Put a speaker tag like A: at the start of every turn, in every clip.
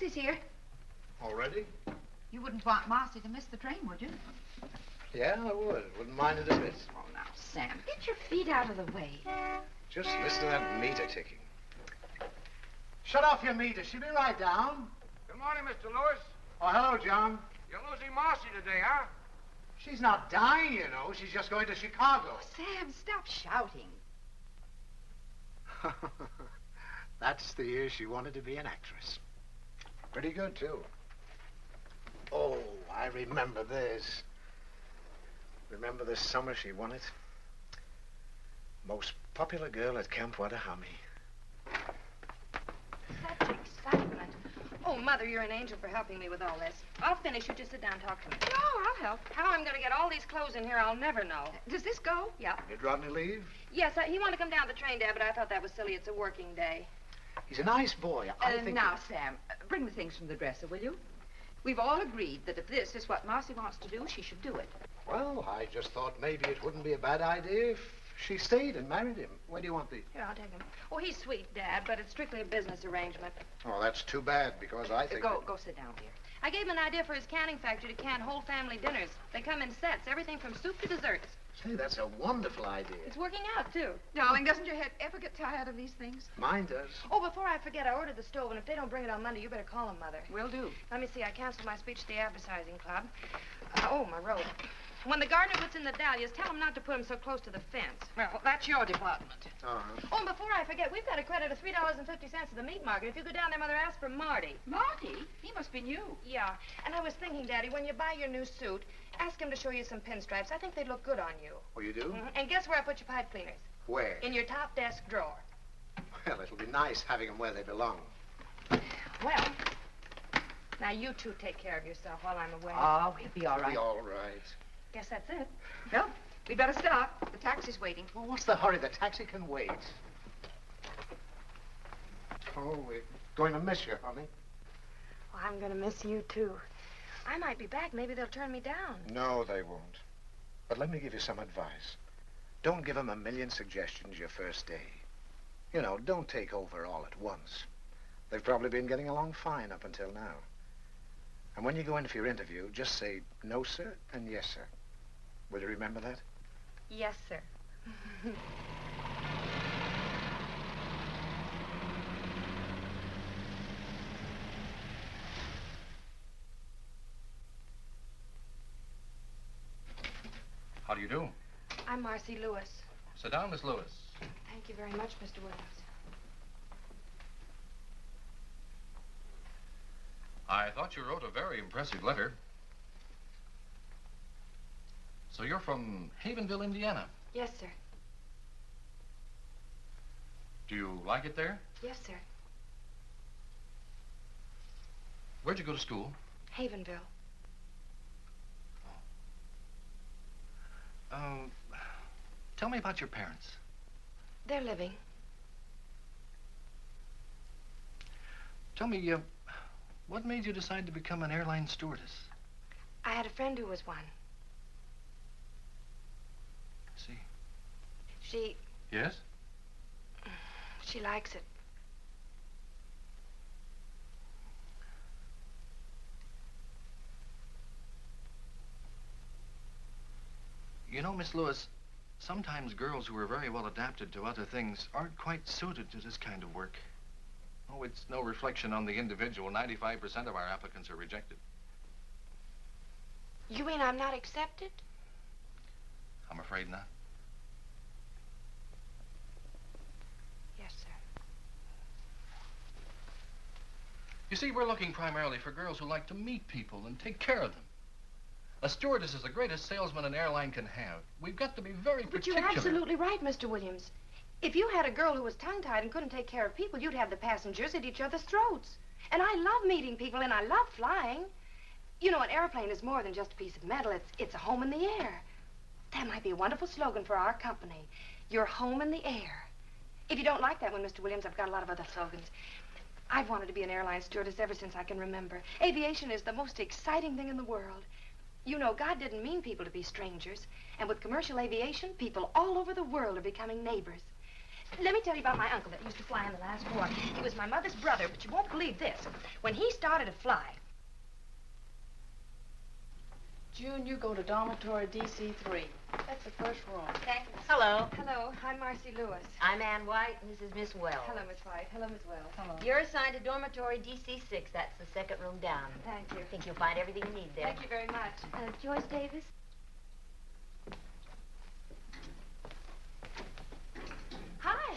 A: taxi's here.
B: Already?
A: You wouldn't want Marcy to miss the train, would you?
B: Yeah, I would. Wouldn't mind it a bit.
A: Oh, now, Sam, get your feet out of the way.
B: Just listen to that meter ticking.
C: Shut off your meter. She'll be right down.
D: Good morning, Mr. Lewis.
C: Oh, hello, John.
D: You're losing Marcy today, huh?
C: She's not dying, you know. She's just going to Chicago.
A: Oh, Sam, stop shouting.
C: That's the year she wanted to be an actress.
B: Pretty good, too.
C: Oh, I remember this.
B: Remember this summer she won it? Most popular girl at Camp Wattahami.
E: Such excitement. Oh, Mother, you're an angel for helping me with all this. I'll finish. You just sit down and talk to me.
A: No, I'll help.
E: How I'm going to get all these clothes in here, I'll never know.
A: Does this go?
E: Yeah.
B: Did Rodney leave?
E: Yes, he wanted to come down the train, Dad, but I thought that was silly. It's a working day.
C: He's a nice boy. I think...
A: Now, Sam, bring the things from the dresser, will you? We've all agreed that if this is what Marcy wants to do, she should do it.
B: Well, I just thought maybe it wouldn't be a bad idea if she stayed and married him. Where do you want the...
E: Here, I'll take him. Oh, he's sweet, Dad, but it's strictly a business arrangement.
B: Oh, that's too bad, because I think...
A: Go sit down, dear.
E: I gave him an idea for his canning factory to can whole family dinners. They come in sets, everything from soup to desserts.
B: Say, that's a wonderful idea.
E: It's working out, too.
A: Darling, doesn't your head ever get tired of these things?
B: Mine does.
E: Oh, before I forget, I ordered the stove, and if they don't bring it on Monday, you better call them, Mother.
A: Will do.
E: Let me see, I canceled my speech to the advertising club. Oh, my robe. When the gardener puts in the dahlias, tell him not to put them so close to the fence.
A: Well, that's your department.
E: Oh, and before I forget, we've got a credit of $3.50 at the meat market. If you go down there, Mother, ask for Marty.
A: Marty? He must be new.
E: Yeah, and I was thinking, Daddy, when you buy your new suit, ask him to show you some pinstripes. I think they'd look good on you.
B: Oh, you do?
E: Mm-hmm. And guess where I put your pipe cleaners?
B: Where?
E: In your top desk drawer.
B: Well, it'll be nice having them where they belong.
E: Well, now you two take care of yourself while I'm away.
A: Oh, we'll be all
B: It'll
A: right.
B: be all right.
E: Guess that's it.
A: Well, we'd better start. The taxi's waiting.
C: Well, what's the hurry? The taxi can wait.
B: Oh, we're going to miss you, honey.
E: Well, I'm going to miss you, too. I might be back. Maybe they'll turn me down.
B: No, they won't. But let me give you some advice. Don't give them a million suggestions your first day. You know, don't take over all at once. They've probably been getting along fine up until now. And when you go in for your interview, just say, no, sir, and yes, sir. Will you remember that?
E: Yes, sir.
F: How do you do?
E: I'm Marcy Lewis.
F: Sit down, Miss Lewis.
E: Thank you very much, Mr. Williams.
F: I thought you wrote a very impressive letter. So you're from Havenville, Indiana.
E: Yes, sir.
F: Do you like it there?
E: Yes, sir.
F: Where'd you go to school?
E: Havenville.
F: Tell me about your parents.
E: They're living.
F: Tell me, what made you decide to become an airline stewardess?
E: I had a friend who was one.
F: I see.
E: She
F: Yes?
E: likes it.
F: You know, Miss Lewis, sometimes girls who are very well adapted to other things aren't quite suited to this kind of work. Oh, it's no reflection on the individual. 95% of our applicants are rejected.
E: You mean I'm not accepted?
F: I'm afraid not.
E: Yes, sir.
F: You see, we're looking primarily for girls who like to meet people and take care of them. A stewardess is the greatest salesman an airline can have. We've got to be very particular.
E: But you're absolutely right, Mr. Williams. If you had a girl who was tongue-tied and couldn't take care of people, you'd have the passengers at each other's throats. And I love meeting people, and I love flying. You know, an airplane is more than just a piece of metal. It's a home in the air. That might be a wonderful slogan for our company. Your home in the air. If you don't like that one, Mr. Williams, I've got a lot of other slogans. I've wanted to be an airline stewardess ever since I can remember. Aviation is the most exciting thing in the world. You know, God didn't mean people to be strangers. And with commercial aviation, people all over the world are becoming neighbors. Let me tell you about my uncle that used to fly in the last war. He was my mother's brother, but you won't believe this. When he started to fly...
G: June, you go to dormitory DC3. That's the first room.
E: Thanks.
H: Hello.
E: Hello, I'm Marcy Lewis.
H: I'm Ann White, and this is Miss Wells.
E: Hello, Miss White. Hello, Miss Wells.
G: Hello.
H: You're assigned to dormitory DC6. That's the second room down.
E: Thank you.
H: I think you'll find everything you need there.
E: Thank you very much. Joyce Davis? Hi.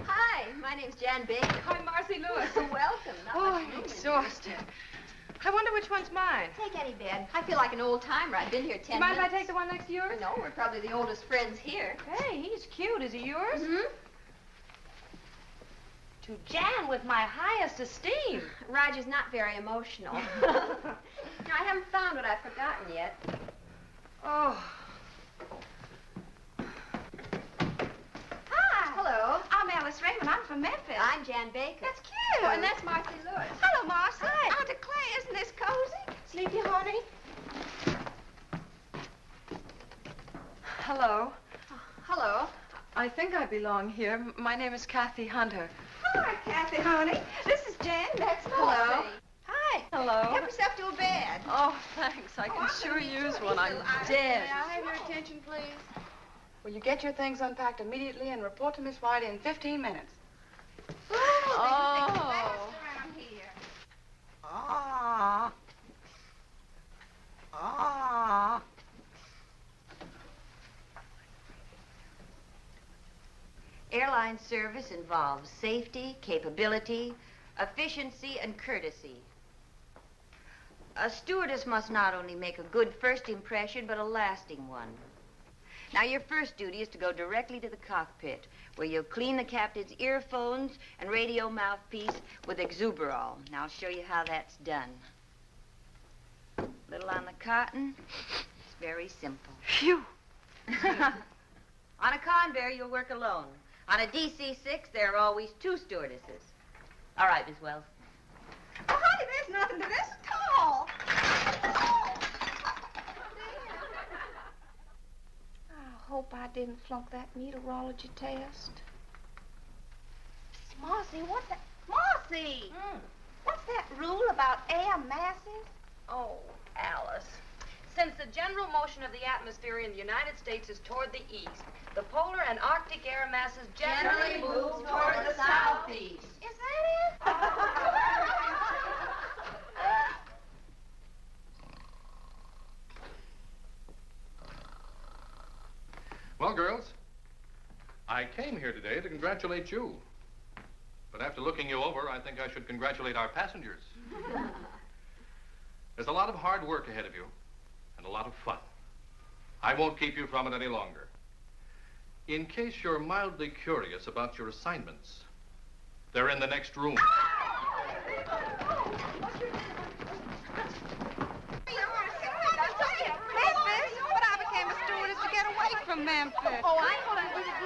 H: Hi, my name's Jan Baker.
E: I'm Marcy Lewis.
H: Welcome. Not
E: Oh,
H: much
E: I'm
H: room in
E: exhausted. I wonder which one's mine.
H: here. Take any bed. I feel like an old timer. I've been here 10
E: Do you mind if I
H: minutes.
E: take the one next to yours?
H: No, we're probably the oldest friends here.
E: Hey, he's cute. Is he yours?
H: Mm-hmm.
E: To Jan with my highest esteem.
H: Roger's not very emotional. No, I haven't found what I've forgotten yet.
E: Oh. Hi.
H: Hello.
E: I'm Alice Raymond. I'm from Memphis.
H: I'm Jan Baker.
E: That's cute.
H: Oh, and that's Marcy Lewis.
E: Hello, Marcy.
H: Hi.
E: I declare, isn't this cozy? Sleepy, honey?
G: Hello.
H: Hello.
G: I think I belong here. My name is Kathy Hunter.
E: Hi, Kathy, honey. This is Jan. That's
H: Hello.
E: Marcy. Hi.
G: Hello.
E: Help yourself to a bed.
G: Oh, thanks. I can sure use one. I'm dead.
E: May I have your attention, please?
G: Will you get your things unpacked immediately and report to Miss White in 15 minutes?
E: Oh.
G: Oh.
E: Around here.
G: Ah. Ah.
H: Airline service involves safety, capability, efficiency, and courtesy. A stewardess must not only make a good first impression, but a lasting one. Now, your first duty is to go directly to the cockpit, where you'll clean the captain's earphones and radio mouthpiece with exuberol. Now, I'll show you how that's done. Little on the cotton. It's very simple.
G: Phew.
H: On a Convair, you'll work alone. On a DC-6, there are always two stewardesses. All right, Miss Wells.
E: Oh, honey, there's nothing to this at all. I hope I didn't flunk that meteorology test. Marcy, what's that? Marcy! What's that rule about air masses?
G: Oh, Alice. Since the general motion of the atmosphere in the United States is toward the east, the polar and Arctic air masses generally move toward the southeast.
E: Is that it?
F: Well, girls, I came here today to congratulate you. But after looking you over, I think I should congratulate our passengers. There's a lot of hard work ahead of you, and a lot of fun. I won't keep you from it any longer. In case you're mildly curious about your assignments, they're in the next room.
E: Memphis? But I became a stewardess to get away from Memphis.
H: Oh, I thought I was at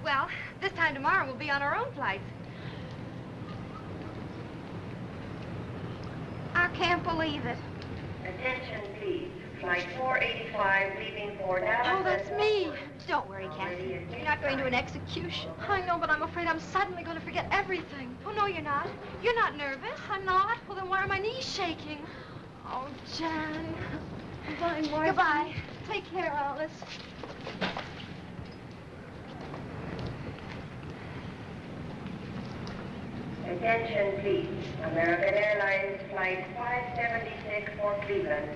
E: Well, this time tomorrow we'll be on our own flights. I can't believe it.
I: Attention, please. Flight 485 leaving for Dallas.
E: Oh, that's me.
H: Don't worry, Kathy. You're not going to an execution.
E: I know, but I'm afraid I'm suddenly going to forget everything. Oh, no, you're not. You're not nervous. I'm not. Well, then why are my knees shaking? Oh, Jan. Goodbye, Marcy. Goodbye. Take care, Alice.
I: Attention, please. American Airlines Flight 576 for Cleveland.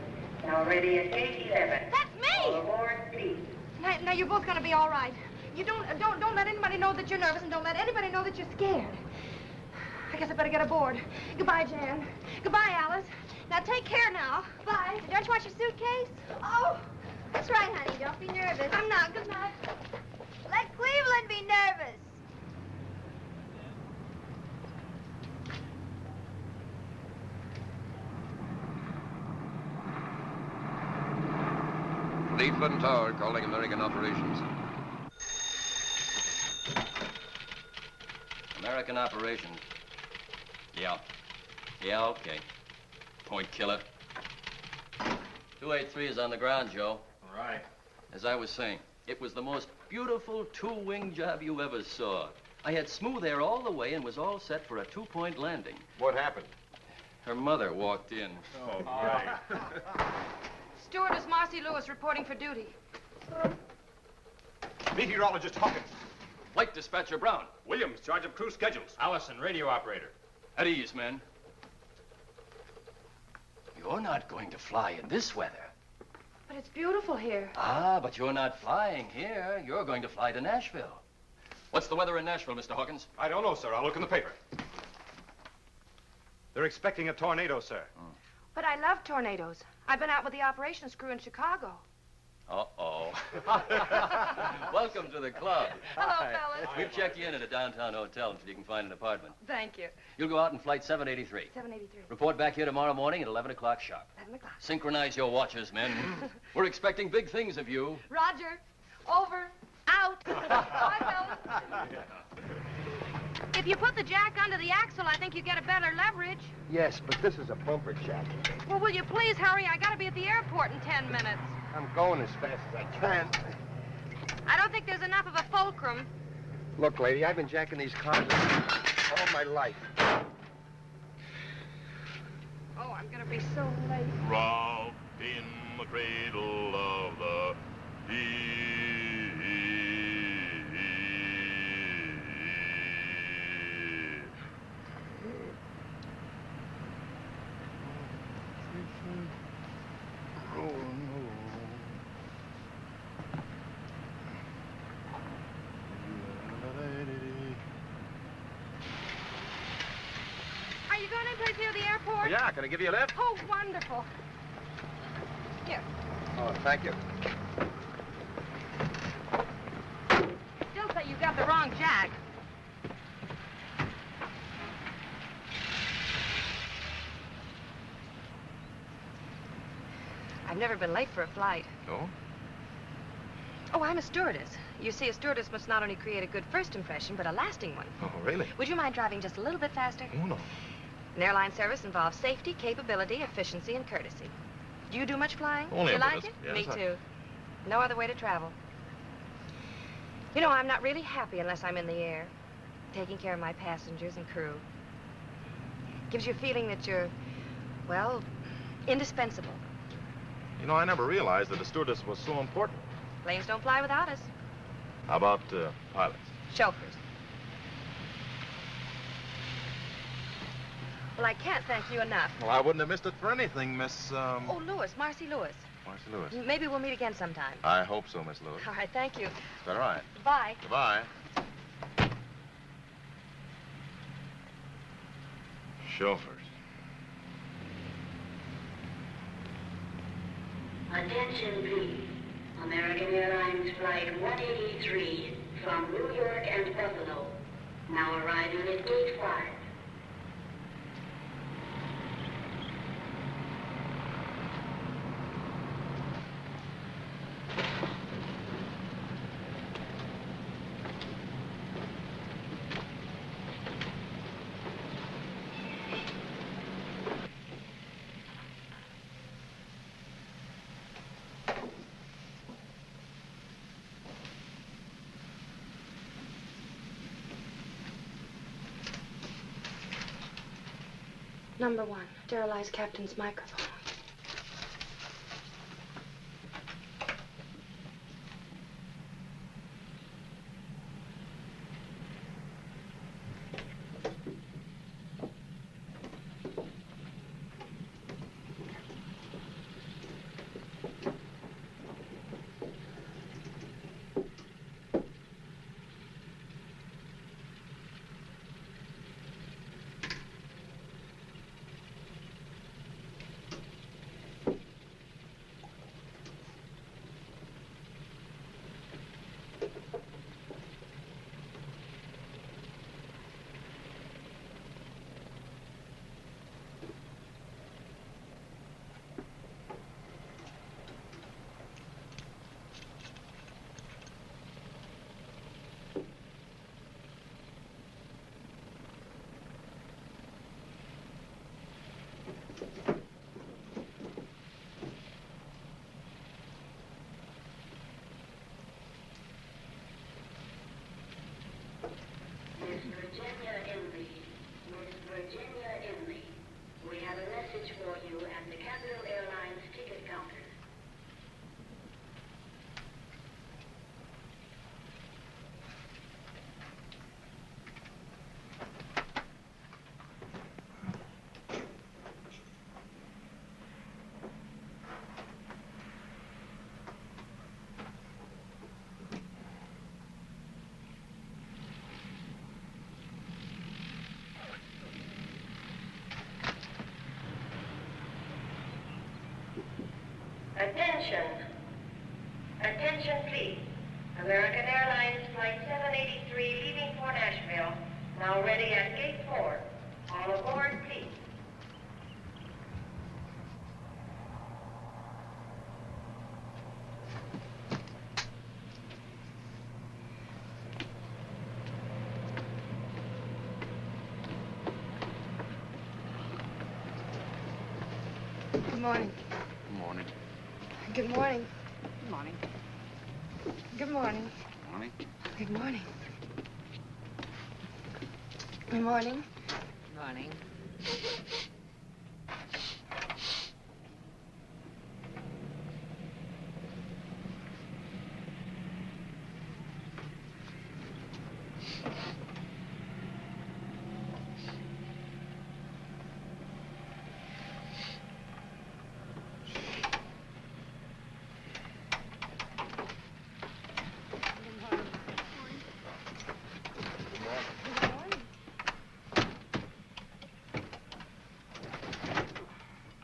I: Now ready at gate 11.
E: That's
I: All
E: me.
I: aboard, please.
E: Now, you're both going to be all right. You don't let anybody know that you're nervous, and don't let anybody know that you're scared. I guess I better get aboard. Goodbye, Jan. Goodbye, Alice. Now, take care now. Bye.
H: Don't you want your suitcase?
E: Oh,
H: That's right, honey. Don't be nervous.
E: I'm not. Good night.
H: Let Cleveland be nervous.
J: Cleveland Tower calling American operations.
K: American operations. Yeah. Yeah, okay. Point killer. 283 is on the ground, Joe.
F: All right.
K: As I was saying, it was the most beautiful two-wing job you ever saw. I had smooth air all the way and was all set for a two-point landing.
J: What happened?
K: Her mother walked in.
J: Oh, right.
E: Stewardess Marcy Lewis reporting for duty.
J: Meteorologist Hawkins.
K: Flight Dispatcher Brown.
J: Williams, charge of crew schedules.
F: Allison, radio operator.
K: At ease, men. You're not going to fly in this weather.
E: But it's beautiful here.
K: Ah, but you're not flying here. You're going to fly to Nashville. What's the weather in Nashville, Mr. Hawkins?
J: I don't know, sir. I'll look in the paper. They're expecting a tornado, sir.
E: But I love tornadoes. I've been out with the operations crew in Chicago.
K: Uh-oh. Welcome to the club.
E: Hello, fellas.
K: We've checked you in at a downtown hotel until you can find an apartment.
E: Thank you.
K: You'll go out in flight 783.
E: 783.
K: Report back here tomorrow morning at 11 o'clock sharp.
E: 11 o'clock.
K: Synchronize your watches, men. We're expecting big things of you.
E: Roger. Over. Out. Bye, fellas. If you put the jack under the axle, I think you get a better leverage.
C: Yes, but this is a bumper jack.
E: Well, will you please hurry? I gotta be at the airport in 10 minutes.
C: I'm going as fast as I can.
E: I don't think there's enough of a fulcrum.
C: Look, lady, I've been jacking these cars all my life.
E: Oh, I'm gonna be so late.
L: Rock in the cradle of the
E: Are you going any place near the airport?
J: Yeah, can I give you a lift?
E: Oh, wonderful. Here.
C: Oh, thank you.
E: Still say you got the wrong jack. I've never been late for a flight.
J: No?
E: Oh, I'm a stewardess. You see, a stewardess must not only create a good first impression, but a lasting one.
J: Oh, really?
E: Would you mind driving just a little bit faster?
J: Oh, no.
E: An airline service involves safety, capability, efficiency, and courtesy. Do you do much flying?
J: Only
E: you
J: a
E: like
J: bit.
E: it?
J: Yes,
E: Me
J: I-
E: too. No other way to travel. You know, I'm not really happy unless I'm in the air, taking care of my passengers and crew. Gives you a feeling that you're, well, indispensable.
L: You know, I never realized that a stewardess was so important.
E: Planes don't fly without us.
L: How about pilots?
E: Chauffeurs. Well, I can't thank you enough.
L: Well, I wouldn't have missed it for anything, Miss,
E: Oh, Lewis, Marcy Lewis.
L: Marcy Lewis.
E: Maybe we'll meet again sometime.
L: I hope so, Miss Lewis.
E: All right, thank you.
L: All right.
E: Bye.
L: Goodbye. Chauffeurs.
I: Attention, please. American Airlines Flight 183 from New York and Buffalo. Now arriving at Gate 5.
E: Number 1, sterilize captain's microphone.
I: Attention. Attention, please. American Airlines Flight 783 leaving for Nashville. Now ready at Gate 4. All aboard, please.
E: Good morning.
F: Morning.
E: Good morning. Good morning. Good morning.
F: Morning.
E: Good morning. Good morning.
A: Morning.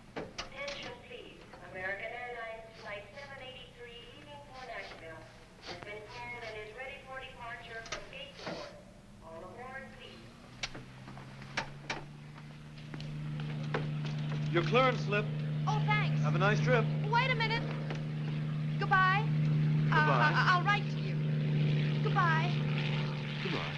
I: Attention, please. American Airlines Flight 783 leaving for Nashville has been called and is ready for departure from Gate 4. All aboard, please.
J: Your clearance slip.
E: Oh, thanks.
J: Have a nice trip.
E: Wait a minute. Goodbye.
J: Goodbye.
E: I'll write to you. Goodbye.
J: Goodbye.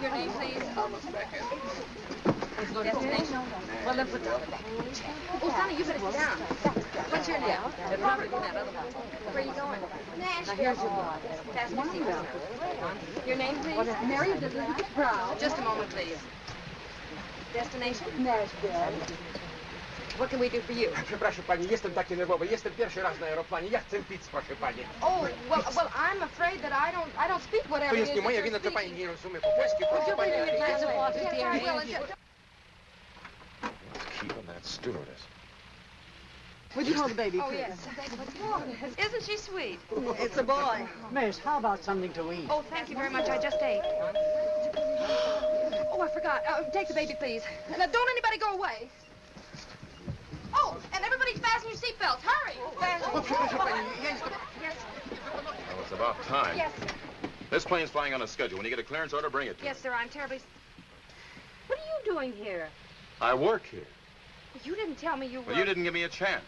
G: Your name, please? Destination? Well, then put down the back. Oh, Sonny, you better sit down. What's your name? It'll probably be that other one. Where are you going? Nashville. Now, here's your book. Fasten your seatbelt. Your name, please?
M: Mary Elizabeth Brown.
G: Just a moment, please. Destination?
M: Nashville.
G: What can we do for you?
N: Przepraszam pani, jestem taki nerwowy. Jestem pierwszy raz na aeroplanie. Ja chcę pić, proszę pani.
E: Oh, well, I'm afraid that I don't speak whatever
N: To
E: it
N: jest
E: is
N: nie
E: that
N: moja
E: you're
N: wina, to pani
E: speaking.
N: nie rozumie po polsku, proszę pani.
E: Yes, I will.
B: Keep on that stewardess.
M: Would you hold the baby,
E: Oh,
M: please?
E: yes.
G: Isn't she sweet?
M: It's a boy. Miss, how about something to eat?
E: Oh, thank you very much. I just ate. Oh, I forgot. Take the baby, please. Now, don't anybody go away. Oh, and everybody fasten your seatbelts. Hurry.
N: Przepraszam pani, ja jestem...
E: Yes.
J: Well, it's about time.
E: Yes.
J: This plane's flying on a schedule. When you get a clearance order, bring it to
E: Yes,
J: me.
E: sir. I'm terribly... What are you doing here?
J: I work here.
E: You didn't tell me you were...
J: Well, you didn't give me a chance.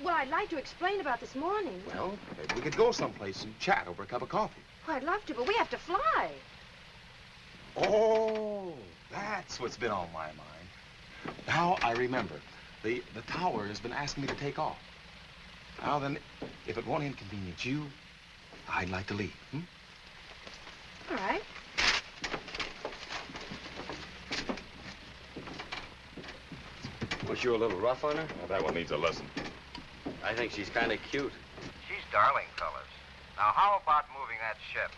E: Well, I'd like to explain about this morning.
J: Well, maybe we could go someplace and chat over a cup of coffee.
E: Oh, I'd love to, but we have to fly.
J: Oh, that's what's been on my mind. Now I remember. The tower has been asking me to take off. Now then, if it won't inconvenience you, I'd like to leave.
E: All right.
J: Was you a little rough on her? Well, that one needs a lesson.
K: I think she's kind of cute.
O: She's darling, fellas. Now, how about moving that ship?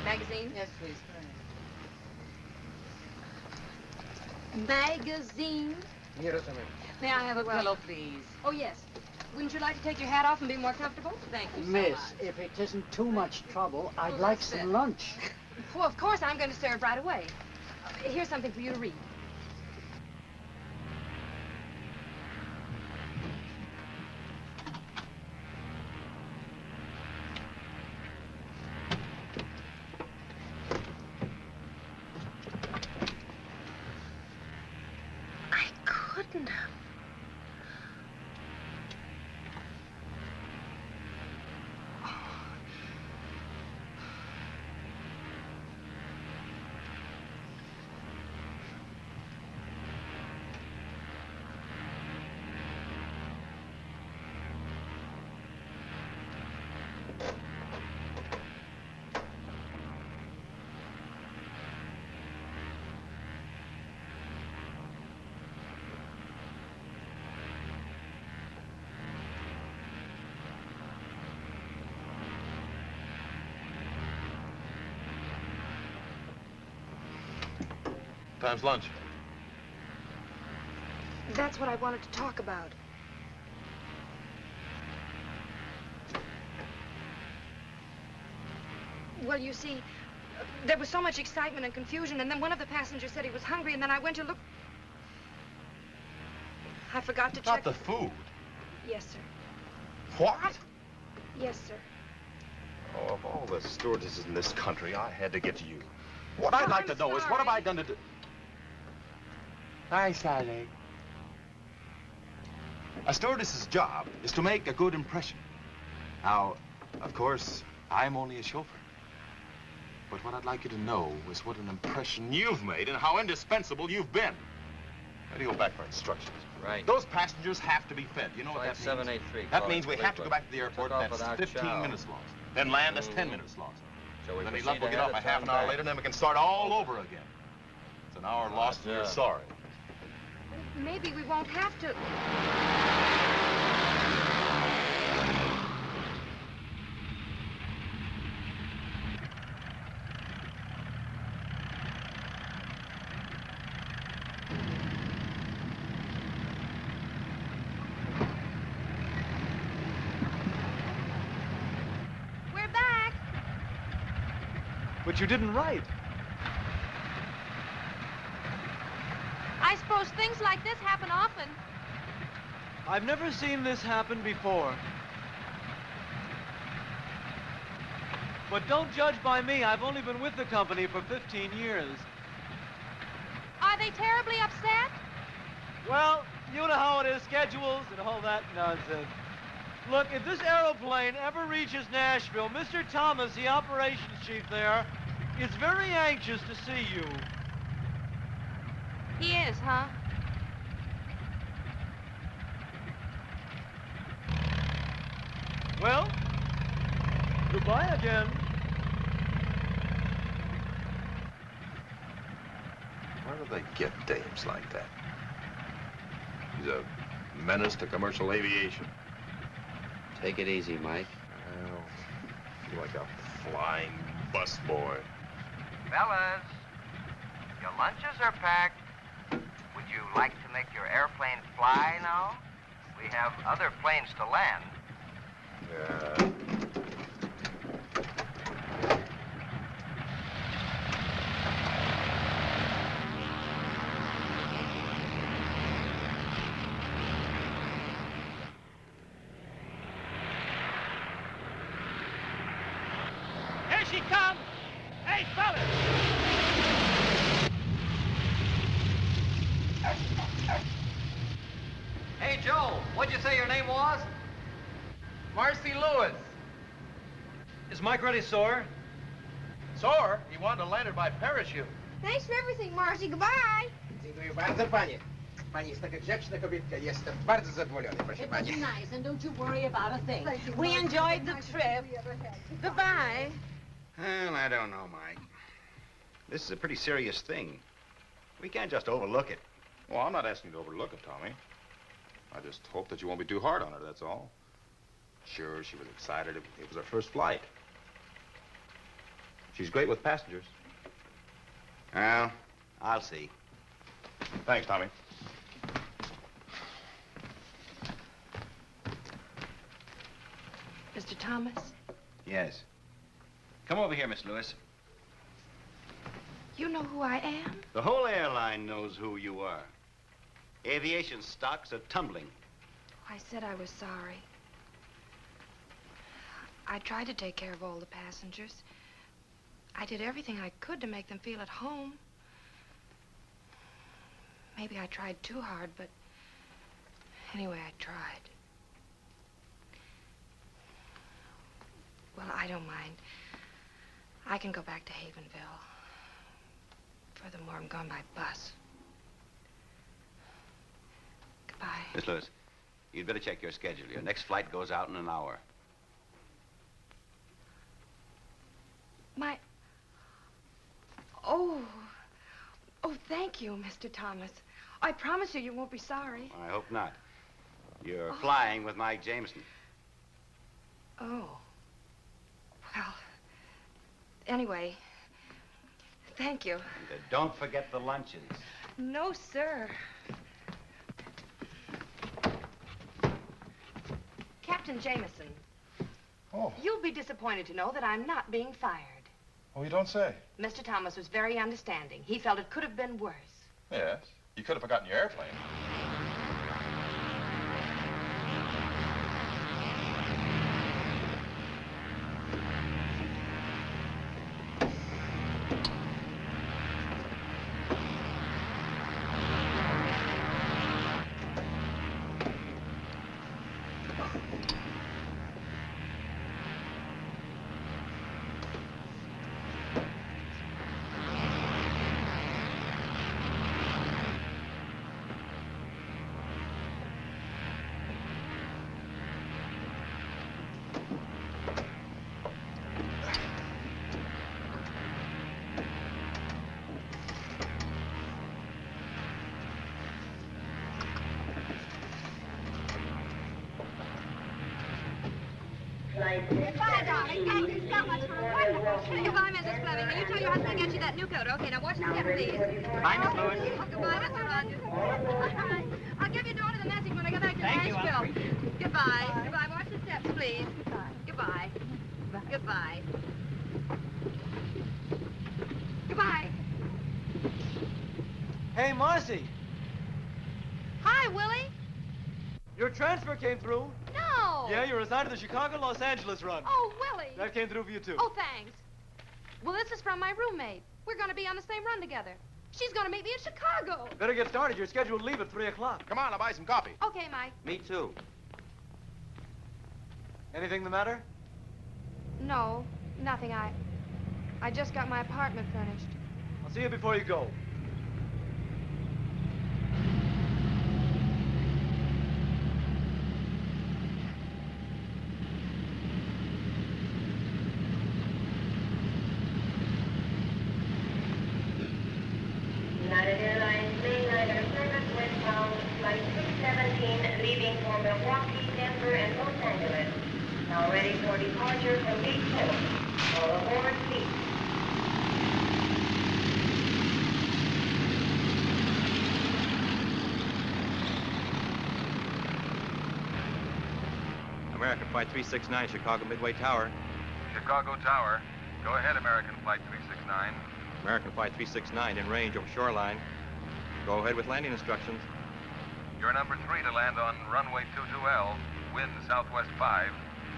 G: Magazine?
M: Yes, please.
G: Magazine?
N: Nie rozumiem.
G: May I have a pillow, please? Oh, yes. Wouldn't you like to take your hat off and be more comfortable? Thank you so
M: Miss,
G: much.
M: if it isn't too much trouble, I'd
G: Oh,
M: like
G: that's
M: some
G: it.
M: lunch.
E: Well, of course, I'm going to serve right away. Here's something for you to read. I couldn't have.
J: time's lunch?
E: That's what I wanted to talk about. Well, you see, there was so much excitement and confusion, and then one of the passengers said he was hungry, and then I went to look. I forgot to check.
J: Not the food.
E: Yes, sir.
J: What?
E: Yes, sir.
J: Oh, of all the stewardesses in this country, I had to get to you. What I'd like to know is, what have I done to do? Hi, Sally. A stewardess's job is to make a good impression. Now, of course, I'm only a chauffeur. But what I'd like you to know is what an impression you've made and how indispensable you've been. Why do you go back for instructions?
K: Right.
J: Those passengers have to be fed. You know what that means?
K: 783.
J: That means we have to go back to the airport, and that's 15 minutes lost. Then land, that's 10 minutes lost. Then any luck, we'll get off a half an hour later, and then we can start all over again. It's an hour lost, and you're sorry.
E: Maybe we won't have to.
G: We're back.
P: But you didn't write.
G: I suppose things like this happen often.
P: I've never seen this happen before. But don't judge by me. I've only been with the company for 15 years.
G: Are they terribly upset?
P: Well, you know how it is, schedules and all that nonsense. Look, if this aeroplane ever reaches Nashville, Mr. Thomas, the operations chief there, is very anxious to see you.
G: He is, huh?
P: Well, goodbye again.
J: Where do they get dames like that? He's a menace to commercial aviation.
K: Take it easy, Mike.
J: Well, I feel like a flying busboy.
O: Fellas, your lunches are packed. Would you like to make your airplane fly now? We have other planes to land.
D: Here she comes! Hey, fellas!
K: Hey, Joe, what'd you say your name was?
D: Marcy Lewis.
P: Is Mike ready, sir?
D: Sore? He wanted to land her by parachute.
E: Thanks for everything, Marcy. Goodbye.
C: Dziękuję bardzo, panie. Pani jest taka grzeczna kobietka. Jestem bardzo zadowolony, proszę
Q: It was
C: pani.
Q: nice, and don't you worry about a thing. We enjoyed the trip. Goodbye.
O: Well, I don't know, Mike. This is a pretty serious thing. We can't just overlook it.
J: Well, I'm not asking you to overlook it, Tommy. I just hope that you won't be too hard on her, that's all. Sure, she was excited. It was her first flight. She's great with passengers.
O: Well, I'll see.
J: Thanks, Tommy.
E: Mr. Thomas,
O: Yes. Come over here, Miss Lewis.
E: you know who I am?
O: The whole airline knows who you are. Aviation stocks are tumbling.
E: I said I was sorry. I tried to take care of all the passengers. I did everything I could to make them feel at home. Maybe I tried too hard, but anyway, I tried. Well, I don't mind. I can go back to Havenville. Furthermore, I'm going by bus. Goodbye.
O: Miss Lewis, you'd better check your schedule. Your next flight goes out in an hour.
E: My... Oh, thank you, Mr. Thomas. I promise you won't be sorry.
O: I hope not. You're flying with Mike Jameson.
E: Oh. Well, anyway, Thank you.
R: Don't forget the luncheons.
E: No, sir. Captain Jameson.
S: Oh.
E: You'll be disappointed to know that I'm not being fired.
S: Oh, you don't say?
E: Mr. Thomas was very understanding. He felt it could have been worse.
S: Yes. You could have forgotten your airplane.
G: Goodbye, darling. Thank you so much for a wonderful trip. Goodbye, Mrs. Fleming. Will you tell your husband to get you that new coat? Okay, now watch the step, please.
R: Bye, Miss Lewis.
G: Oh, goodbye, Mr. Rogers. All right. I'll give your daughter the message when I get back to
R: Thank you,
G: Nashville.
R: Humphrey.
G: Goodbye. Goodbye. Watch the steps, please. Goodbye. Goodbye. Goodbye.
P: Hey, Marcy,
G: Hi, Willie.
P: your transfer came through.
G: No.
P: Yeah, you're assigned to the Chicago-Los Angeles run.
G: Oh, Willie.
P: That came through for you, too.
G: Oh, thanks. Well, this is from my roommate. We're going to be on the same run together. She's going to meet me in Chicago.
P: Better get started. You're scheduled to leave at 3 o'clock.
S: Come on, I'll buy some coffee.
G: Okay, Mike.
J: Me too.
P: Anything the matter?
E: No, nothing. I just got my apartment furnished.
P: I'll see you before you go.
I: United Airlines mainliner service westbound, flight 617, leaving for Milwaukee, Denver, and Los Angeles. Now ready for departure from gate 4. All aboard, please.
J: American Flight 369, Chicago Midway Tower.
T: Chicago Tower. Go ahead, American Flight 369.
J: American Flight 369 in range over shoreline. Go ahead with landing instructions.
T: You're number 3 to land on runway 22L. Wind southwest 5.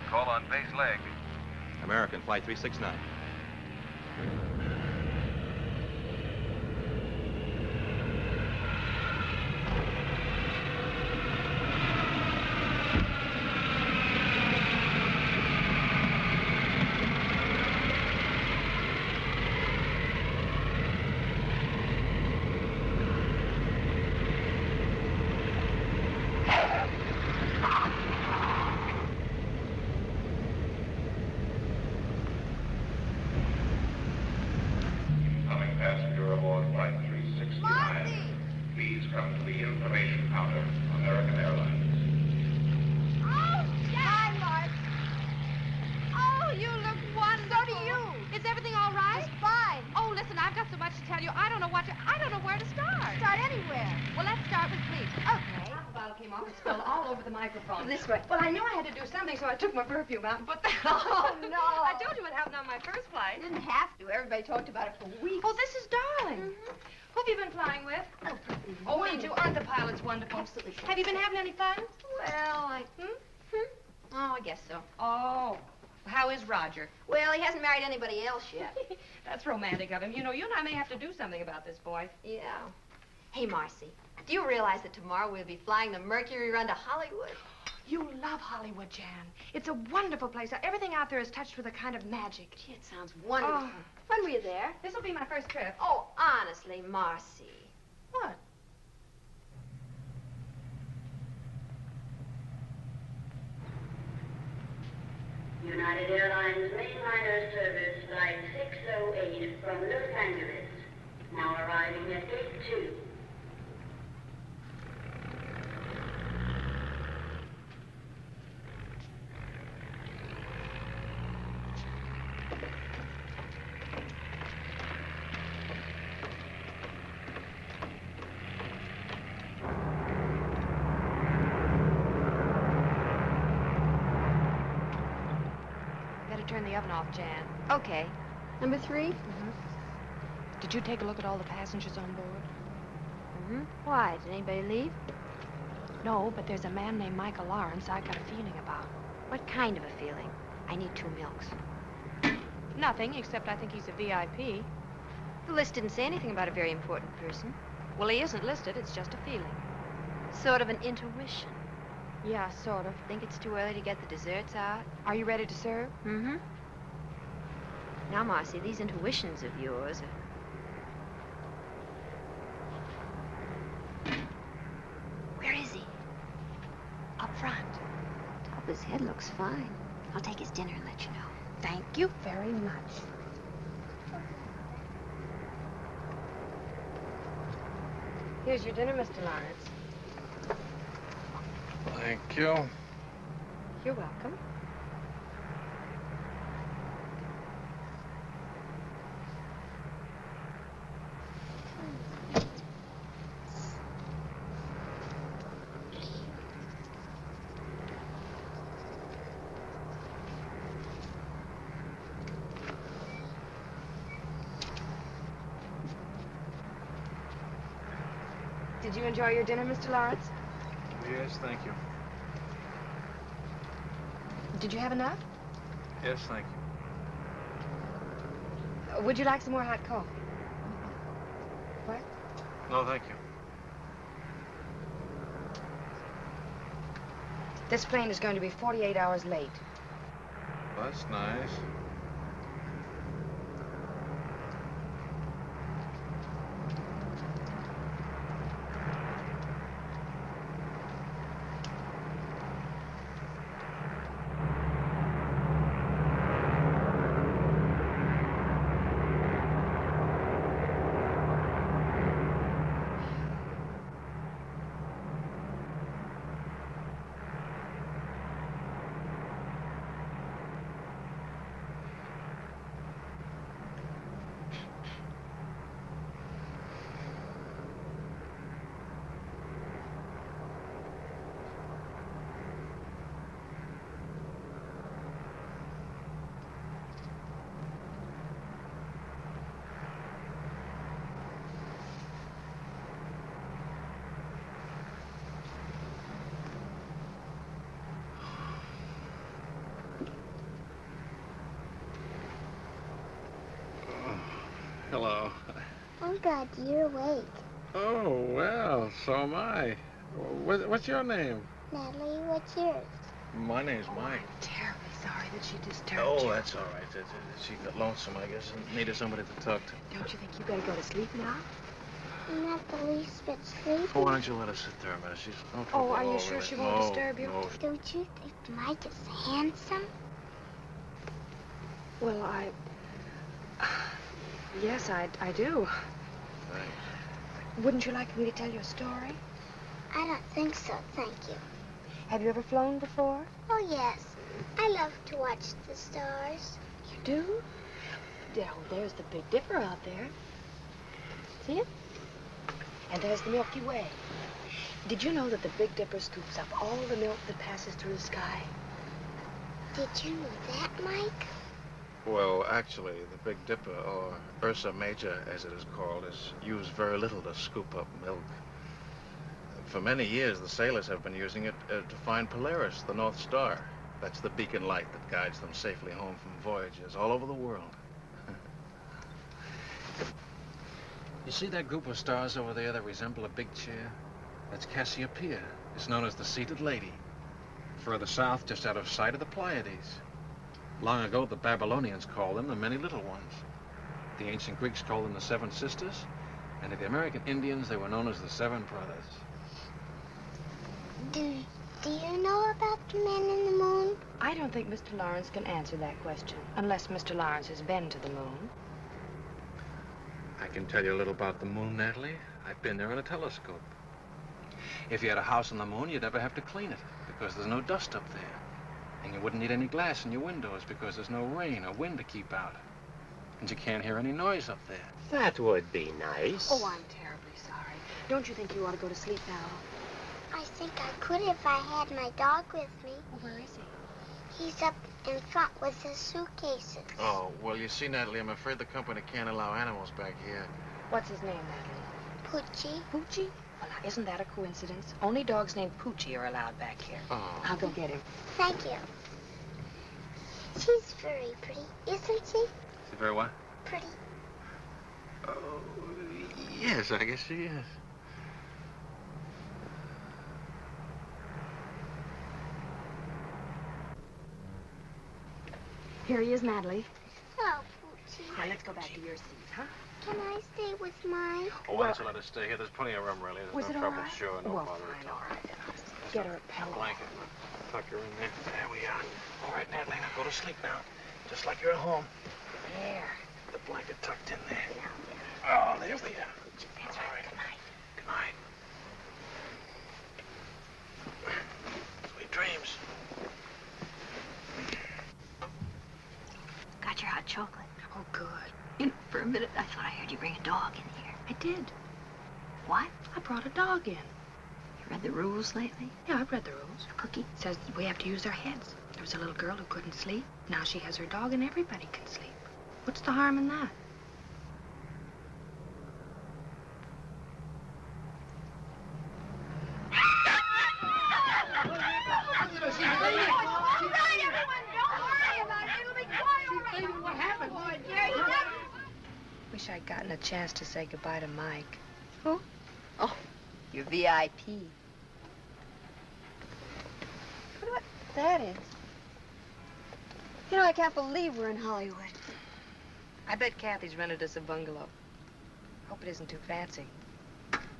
T: Call on base leg.
J: American Flight 369.
T: Incoming passenger aboard Flight 369. Please come to the information counter, American Airlines.
G: Oh, hi, Mark. Oh, you look wonderful. So do you. Is everything all right? It's fine. Oh, listen, I've got so much to tell you. I don't know where to start. Start anywhere. Well, let's start with sleep. Okay.
E: The bottle came off and spilled all over the microphone.
G: This way.
E: Well, I knew I had to do something, so I took my perfume out and put that
G: Oh,
E: on.
G: no.
E: I told you what happened on my first flight.
G: Didn't have to. Everybody talked about it for weeks.
E: Oh, this is darling. Who have you been flying with? Oh, me too. Aren't the pilots wonderful?
G: Absolutely.
E: Have you been having any fun?
G: Well, Oh, I guess so.
E: Oh. How is Roger?
G: Well, he hasn't married anybody else yet.
E: That's romantic of him. You know, you and I may have to do something about this boy.
G: Yeah. Hey, Marcy, do you realize that tomorrow we'll be flying the Mercury run to Hollywood?
E: You love Hollywood, Jan. It's a wonderful place. Everything out there is touched with a kind of magic.
G: Gee, it sounds wonderful.
E: Oh.
G: When were you there?
E: This will be my first trip.
G: Oh, honestly, Marcy.
E: What?
I: United Airlines mainliner service flight 608 from Los Angeles. Now arriving at gate 2.
E: turn the oven off, Jan.
G: Okay. Number 3?
E: Mm-hmm. Did you take a look at all the passengers on board?
G: Mm-hmm. Why? Did anybody leave?
E: No, but there's a man named Michael Lawrence I got a feeling about.
G: What kind of a feeling? I need 2 milks.
E: Nothing, except I think he's a VIP.
G: The list didn't say anything about a very important person.
E: Well, he isn't listed. It's just a feeling.
G: Sort of an intuition.
E: Yeah, sort of.
G: Think it's too early to get the desserts out?
E: Are you ready to serve?
G: Mm-hmm. Now, Marcy, these intuitions of yours are... Where is he?
E: Up front.
G: Top of his head looks fine. I'll take his dinner and let you know.
E: Thank you very much. Here's your dinner, Mr. Lawrence.
F: Thank you.
E: You're welcome. Did you enjoy your dinner, Mr. Lawrence?
F: Yes, thank you.
E: Did you have enough?
F: Yes, thank you.
E: Would you like some more hot coffee? What?
F: No, thank you.
E: This plane is going to be 48 hours late.
F: That's nice. Hello.
U: Oh, God, you're awake.
F: Oh, well, so am I. What's your name?
U: Natalie, what's yours?
F: My name's Mike.
E: Terribly sorry that she disturbed you.
F: Oh, that's all right. She got lonesome, I guess, and needed somebody to talk to.
E: Don't you think you better go to sleep now?
U: I'm not the least bit sleepy.
F: Oh, why don't you let her sit there a minute? She's no trouble.
E: Oh, are you
F: at all,
E: sure
F: really.
E: she won't
F: No,
E: disturb you?
F: No.
U: Don't you think Mike is handsome?
E: Well, yes, I do.
F: Thanks.
E: Wouldn't you like me to tell you a story?
U: I don't think so, thank you.
E: Have you ever flown before?
U: Oh, yes. I love to watch the stars.
E: You do? Oh, there's the Big Dipper out there. See it? And there's the Milky Way. Did you know that the Big Dipper scoops up all the milk that passes through the sky?
U: Did you know that, Mike?
F: Well, actually, the Big Dipper, or Ursa Major, as it is called, is used very little to scoop up milk. For many years, the sailors have been using it to find Polaris, the North Star. That's the beacon light that guides them safely home from voyages all over the world. You see that group of stars over there that resemble a big chair? That's Cassiopeia. It's known as the Seated Lady. Further south, just out of sight, of the Pleiades. Long ago, the Babylonians called them the Many Little Ones. The ancient Greeks called them the Seven Sisters. And to the American Indians, they were known as the Seven Brothers.
U: Do you know about the man in the moon?
E: I don't think Mr. Lawrence can answer that question, unless Mr. Lawrence has been to the moon.
F: I can tell you a little about the moon, Natalie. I've been there in a telescope. If you had a house on the moon, you'd never have to clean it, because there's no dust up there. And you wouldn't need any glass in your windows, because there's no rain or wind to keep out. And you can't hear any noise up there.
R: That would be nice.
E: Oh, I'm terribly sorry. Don't you think you ought to go to sleep now?
U: I think I could if I had my dog with me.
E: Well, where is he?
U: He's up in front with the suitcases.
F: Oh, well, you see, Natalie, I'm afraid the company can't allow animals back here.
E: What's his name, Natalie?
U: Poochie.
E: Poochie? Well, now, isn't that a coincidence? Only dogs named Poochie are allowed back here.
F: Oh.
E: I'll go get him.
U: Thank you. She's very pretty, isn't she?
F: Is it very what?
U: Pretty.
F: Oh, yes, I guess she is.
E: Here he is, Natalie.
U: Hello, Poochie.
E: Now, let's go back to your seat, huh?
U: Can I stay with Mike?
F: Oh, why don't you let us stay here? There's plenty of room, really.
E: Was
F: There's
E: it
F: no
E: all
F: trouble.
E: right?
F: Sure, no
E: Well,
F: bother
E: fine,
F: at all.
E: all right. Then I'll get her a pillow.
F: Blanket. Tuck her in there. There we are. All right, Natalie, now go to sleep now. Just like you're at home.
E: There.
F: The blanket tucked in there. Oh, there we are.
E: That's
F: all
E: right. Good night.
F: Good night. Sweet dreams.
G: Got your hot chocolate.
E: Oh, good.
G: You know, for a minute, I thought I heard you bring a dog in here.
E: I did.
G: What?
E: I brought a dog in.
G: You read the rules lately?
E: Yeah, I've read the rules.
G: Cookie?
E: It says we have to use our heads. There was a little girl who couldn't sleep. Now she has her dog and everybody can sleep. What's the harm in that? Wish I'd gotten a chance to say goodbye to Mike.
G: Who? Oh, your VIP.
Q: What that is? You know, I can't believe we're in Hollywood.
E: I bet Kathy's rented us a bungalow. Hope it isn't too fancy.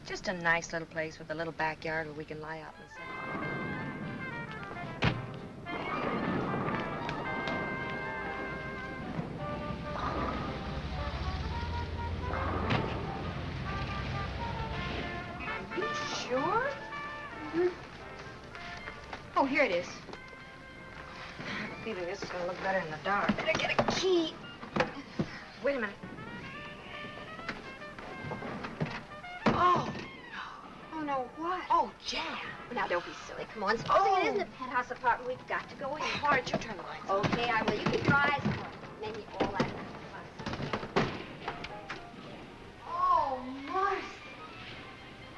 E: Just a nice little place with a little backyard where we can lie out in the sun. Are you sure?
G: Mm-hmm. Oh, here it is.
E: I have a feeling this is gonna look better in the dark. Better get a key. Wait a minute. Oh.
Q: Oh, no, what?
E: Oh, Jan.
Q: Now, don't be silly. Come on. Supposing it isn't a penthouse apartment, we've got to go in.
E: Why don't you turn the lights on?
Q: Okay, I will. You keep your eyes closed. Maybe all that. Oh, Marcy.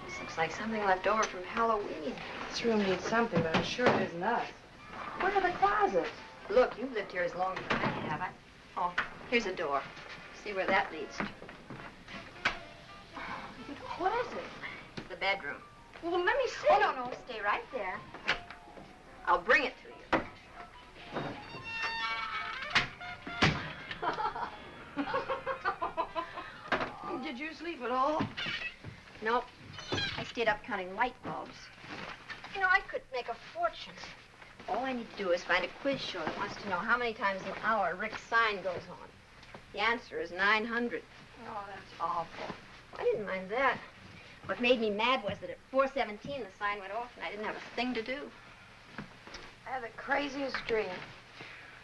Q: This looks like something left over from Halloween.
E: This room needs something, but I'm sure it isn't us. Where are the closets?
Q: Look, you've lived here as long as I have. Oh, here's a door. See where that leads to.
E: What is it?
Q: The bedroom.
E: Well, let me see.
Q: Oh, no, stay right there. I'll bring it to you.
E: Did you sleep at all?
Q: Nope. I stayed up counting light bulbs. You know, I could make a fortune. All I need to do is find a quiz show that wants to know how many times an hour Rick's sign goes on. The answer is 900.
E: Oh, that's awful.
Q: I didn't mind that. What made me mad was that at 4:17 the sign went off and I didn't have a thing to do.
E: I had the craziest dream.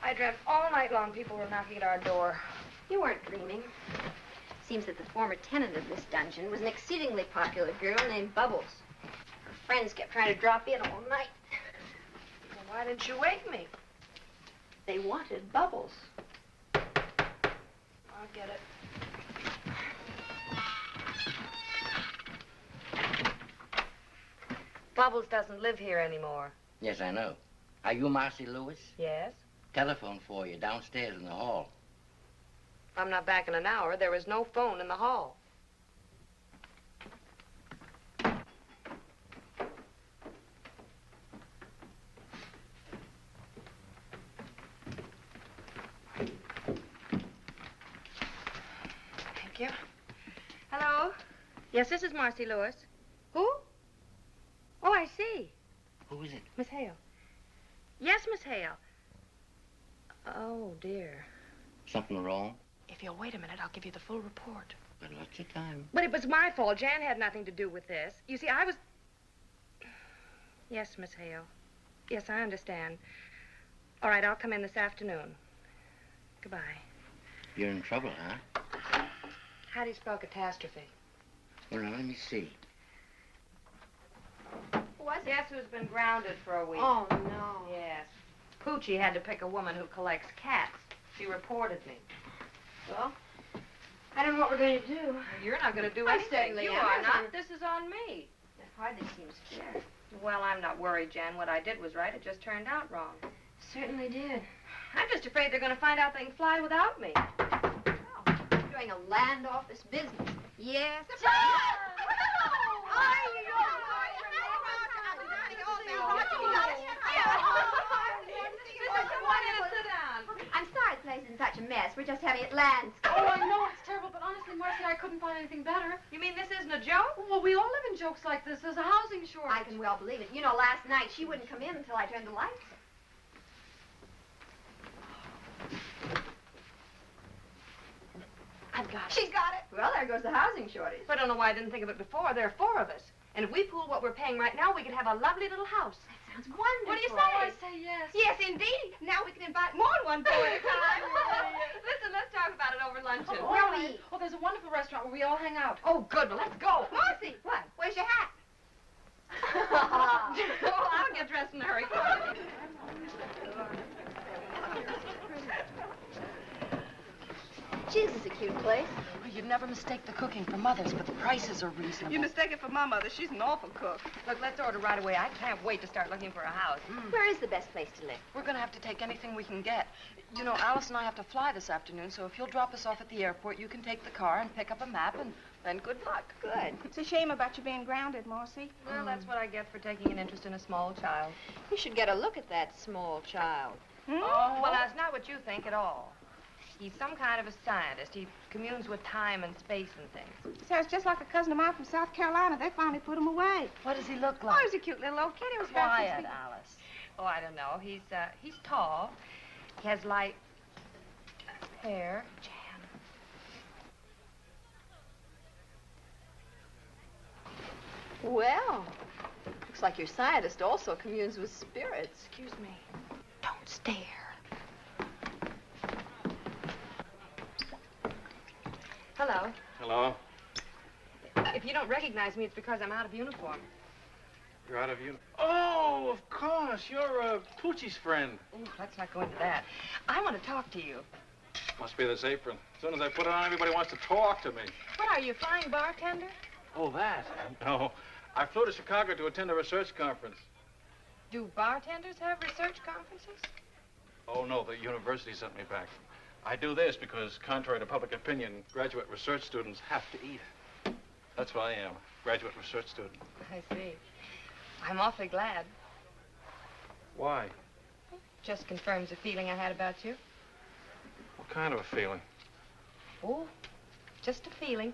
E: I dreamt all night long people were knocking at our door.
Q: You weren't dreaming. Seems that the former tenant of this dungeon was an exceedingly popular girl named Bubbles. Her friends kept trying to drop in all night.
E: Well, why didn't you wake me?
Q: They wanted Bubbles.
E: I'll get it. Bubbles doesn't live here anymore.
H: Yes, I know. Are you Marcy Lewis?
E: Yes?
H: Telephone for you downstairs in the hall.
E: If I'm not back in an hour, there is no phone in the hall. Thank you. Hello? Yes, this is Marcy Lewis. Who? Oh, I see.
H: Who is it?
E: Miss Hale. Yes, Miss Hale. Oh, dear.
H: Something wrong?
E: If you'll wait a minute, I'll give you the full report.
H: Got lots of time.
E: But it was my fault. Jan had nothing to do with this. You see, I was... Yes, Miss Hale. Yes, I understand. All right, I'll come in this afternoon. Goodbye.
H: You're in trouble, huh?
E: How do you spell catastrophe?
H: Well, now, let me see.
E: What? Guess who's been grounded for a week?
Q: Oh, no.
E: Yes. Poochie had to pick a woman who collects cats. She reported me.
Q: Well, I don't know what we're going to do.
E: You're not going to do
Q: I
E: anything.
Q: certainly
E: You
Q: am.
E: are not. This is on me.
Q: That hardly seems fair.
E: Well, I'm not worried, Jan. What I did was right. It just turned out wrong.
Q: Certainly did.
E: I'm just afraid they're going to find out they can fly without me.
Q: You're doing a land office business. Yes. I'm sorry the place is in such a mess. We're just having it landscaped.
G: Oh, I know it's terrible, but honestly, Marcy, I couldn't find anything better.
E: You mean this isn't a joke?
G: Well, we all live in jokes like this. There's a housing shortage.
Q: I can well believe it. You know, last night she wouldn't come in until I turned the lights.
E: I've got it.
Q: She's got it. Well, there goes the housing shortage.
E: I don't know why I didn't think of it before. There are 4 of us. And if we pool what we're paying right now, we could have a lovely little house.
Q: That sounds wonderful.
E: What do you
G: Oh, I
E: say?
G: say yes.
Q: Yes, indeed. Now we can invite more than one boy at a time.
E: Listen, let's talk about it over luncheon.
G: Oh,
Q: Where
G: all
Q: we
G: right. Oh, there's a wonderful restaurant where we all hang out.
E: Oh, good. Well, let's go.
Q: Marcy, what? Where's your hat?
E: Oh, I'll get dressed in a hurry.
Q: Gee, this is a cute place.
G: Oh, you'd never mistake the cooking for Mother's, but the prices are reasonable.
A: You mistake it for my mother. She's an awful cook.
E: Look, let's order right away. I can't wait to start looking for a house.
Q: Where is the best place to live?
G: We're going to have to take anything we can get. You know, Alice and I have to fly this afternoon, so if you'll drop us off at the airport, you can take the car and pick up a map, and then good luck.
Q: Good.
A: It's a shame about you being grounded, Marcy.
E: Well, that's what I get for taking an interest in a small child.
Q: You should get a look at that small child.
E: Oh, well, that's not what you think at all. He's some kind of a scientist. He communes with time and space and things.
A: Sounds just like a cousin of mine from South Carolina. They finally put him away.
G: What does he look
A: Oh,
G: like?
A: he's a cute little old kid. He was about
G: Quiet,
A: 60.
G: Alice.
E: Oh, I don't know. He's tall. He has light hair.
Q: Well, looks like your scientist also communes with spirits.
E: Excuse me.
Q: Don't stare.
E: Hello.
F: Hello.
E: If you don't recognize me, it's because I'm out of uniform.
F: You're out of uniform. Oh, of course. You're Poochie's friend.
E: Ooh, let's not go into that. I want to talk to you.
F: Must be this apron. As soon as I put it on, everybody wants to talk to me.
E: What are you, flying bartender?
F: Oh, that? No. I flew to Chicago to attend a research conference.
E: Do bartenders have research conferences?
F: Oh, no, the university sent me back. I do this because, contrary to public opinion, graduate research students have to eat. That's what I am, graduate research student.
E: I see. I'm awfully glad.
F: Why?
E: Just confirms the feeling I had about you.
F: What kind of a feeling?
E: Oh, just a feeling.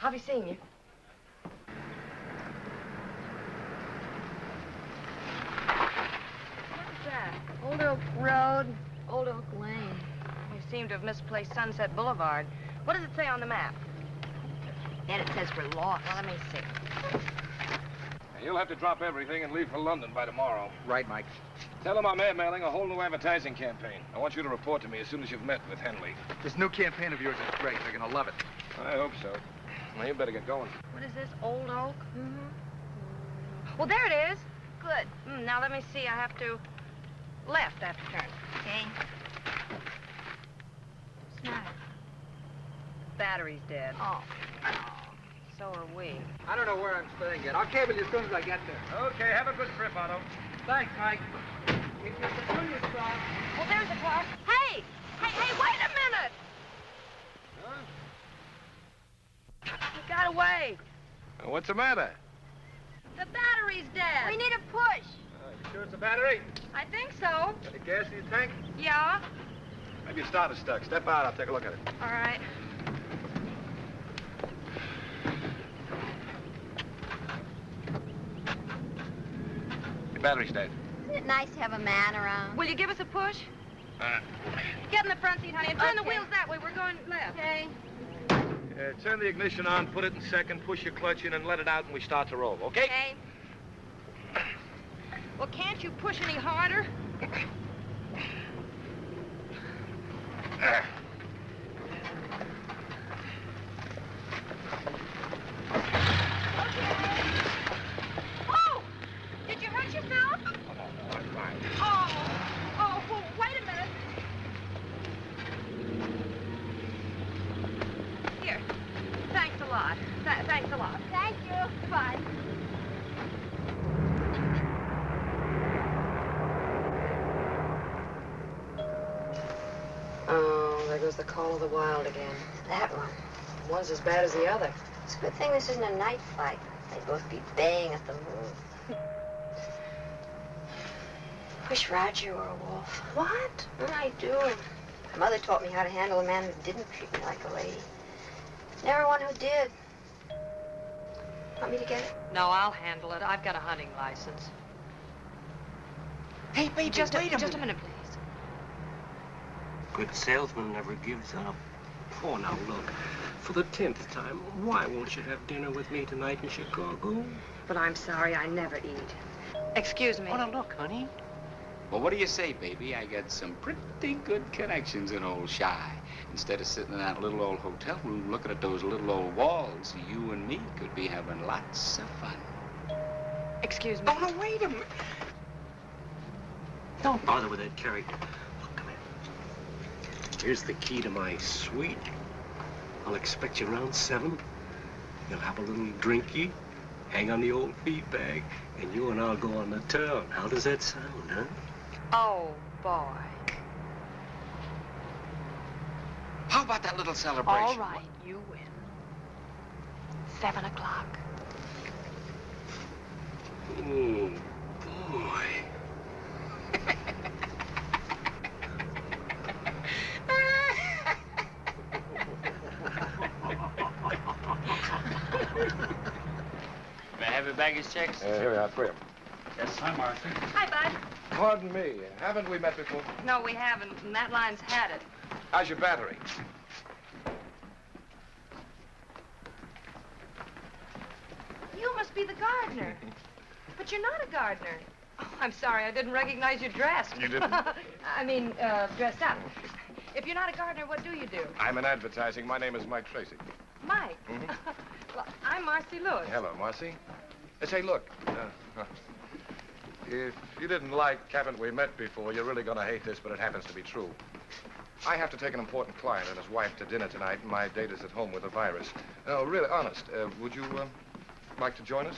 E: I'll be seeing you. What's that?
Q: Old Oak Road, Old Oak Lane.
E: You seem to have misplaced Sunset Boulevard. What does it say on the map?
Q: And it says we're lost.
E: Well, let me see.
L: You'll have to drop everything and leave for London by tomorrow.
B: Right, Mike.
L: Tell them I'm airmailing a whole new advertising campaign. I want you to report to me as soon as you've met with Henley.
D: This new campaign of yours is great. They're going to love it.
L: I hope so. Well, you better get going.
E: What is this, Old Oak?
Q: Mm-hmm.
E: Well, there it is. Good. Now, let me see. I have to left after turn.
Q: Okay. Smile.
E: Battery's dead.
Q: Oh.
E: So are we.
C: I don't know where I'm staying yet. I'll cable you as soon as I get there.
L: Okay, have a good trip, Otto.
C: Thanks, Mike. Meet me at the junior spot.
E: Well, there's the car. Hey! Hey, wait a minute!
L: Huh?
E: He got away.
L: What's the matter?
E: The battery's dead.
Q: We need a push.
L: You sure it's a battery?
E: I think so.
L: Any gas in your tank?
E: Yeah?
L: Maybe your starter's stuck. Step out, I'll take a look at it.
E: All right.
L: Your battery's dead.
Q: Isn't it nice to have a man around?
E: Will you give us a push? Get in the front seat, honey, and turn the
Q: Okay.
E: wheels that way. We're going left.
Q: Okay.
L: Turn the ignition on, put it in second, push your clutch in, and let it out, and we start to roll, okay?
E: Okay. Well, can't you push any harder? Oh! Did you hurt yourself?
L: I'm fine.
E: Oh!
G: the call of the wild again.
Q: That one.
G: One's as bad as the other.
Q: It's a good thing this isn't a night fight. They'd both be baying at the moon. Wish Roger were a wolf.
G: What?
Q: I do. My mother taught me how to handle a man who didn't treat me like a lady. Never one who did. Want me to get it?
G: No, I'll handle it. I've got a hunting license.
H: Hey, baby,
G: Just
H: wait
G: a minute, please.
R: Good salesman never gives up. Oh, now look. For the 10th time, why won't you have dinner with me tonight in Chicago?
E: But I'm sorry, I never eat. Excuse me.
R: Oh, now look, honey.
N: Well, what do you say, baby? I got some pretty good connections in old Shy. Instead of sitting in that little old hotel room looking at those little old walls, you and me could be having lots of fun.
E: Excuse me.
N: Oh, now, wait a minute.
R: Don't bother with that character. Look, come here. Here's the key to my suite. I'll expect you around 7. You'll have a little drinky, hang on the old feed bag, and you and I'll go on the town. How does that sound, huh?
E: Oh, boy.
N: How about that little celebration?
E: All right, you win. 7 o'clock.
R: Oh, boy.
N: May I have your baggage checks?
L: Here we are, 3 of them.
N: Yes. Hi, Marcy.
E: Hi, Bud.
L: Pardon me, haven't we met before?
E: No, we haven't, and that line's had it.
L: How's your battery?
E: You must be the gardener. But you're not a gardener. Oh, I'm sorry, I didn't recognize you dressed.
L: You didn't?
E: I mean, dressed up. If you're not a gardener, what do you do?
L: I'm in advertising. My name is Mike Tracy.
E: Mike. Well, I'm Marcy Lewis.
L: Hello, Marcy. Say, look, if you didn't like haven't we met before, you're really going to hate this, but it happens to be true. I have to take an important client and his wife to dinner tonight, and my date is at home with a virus. No, really, honest, would you like to join us?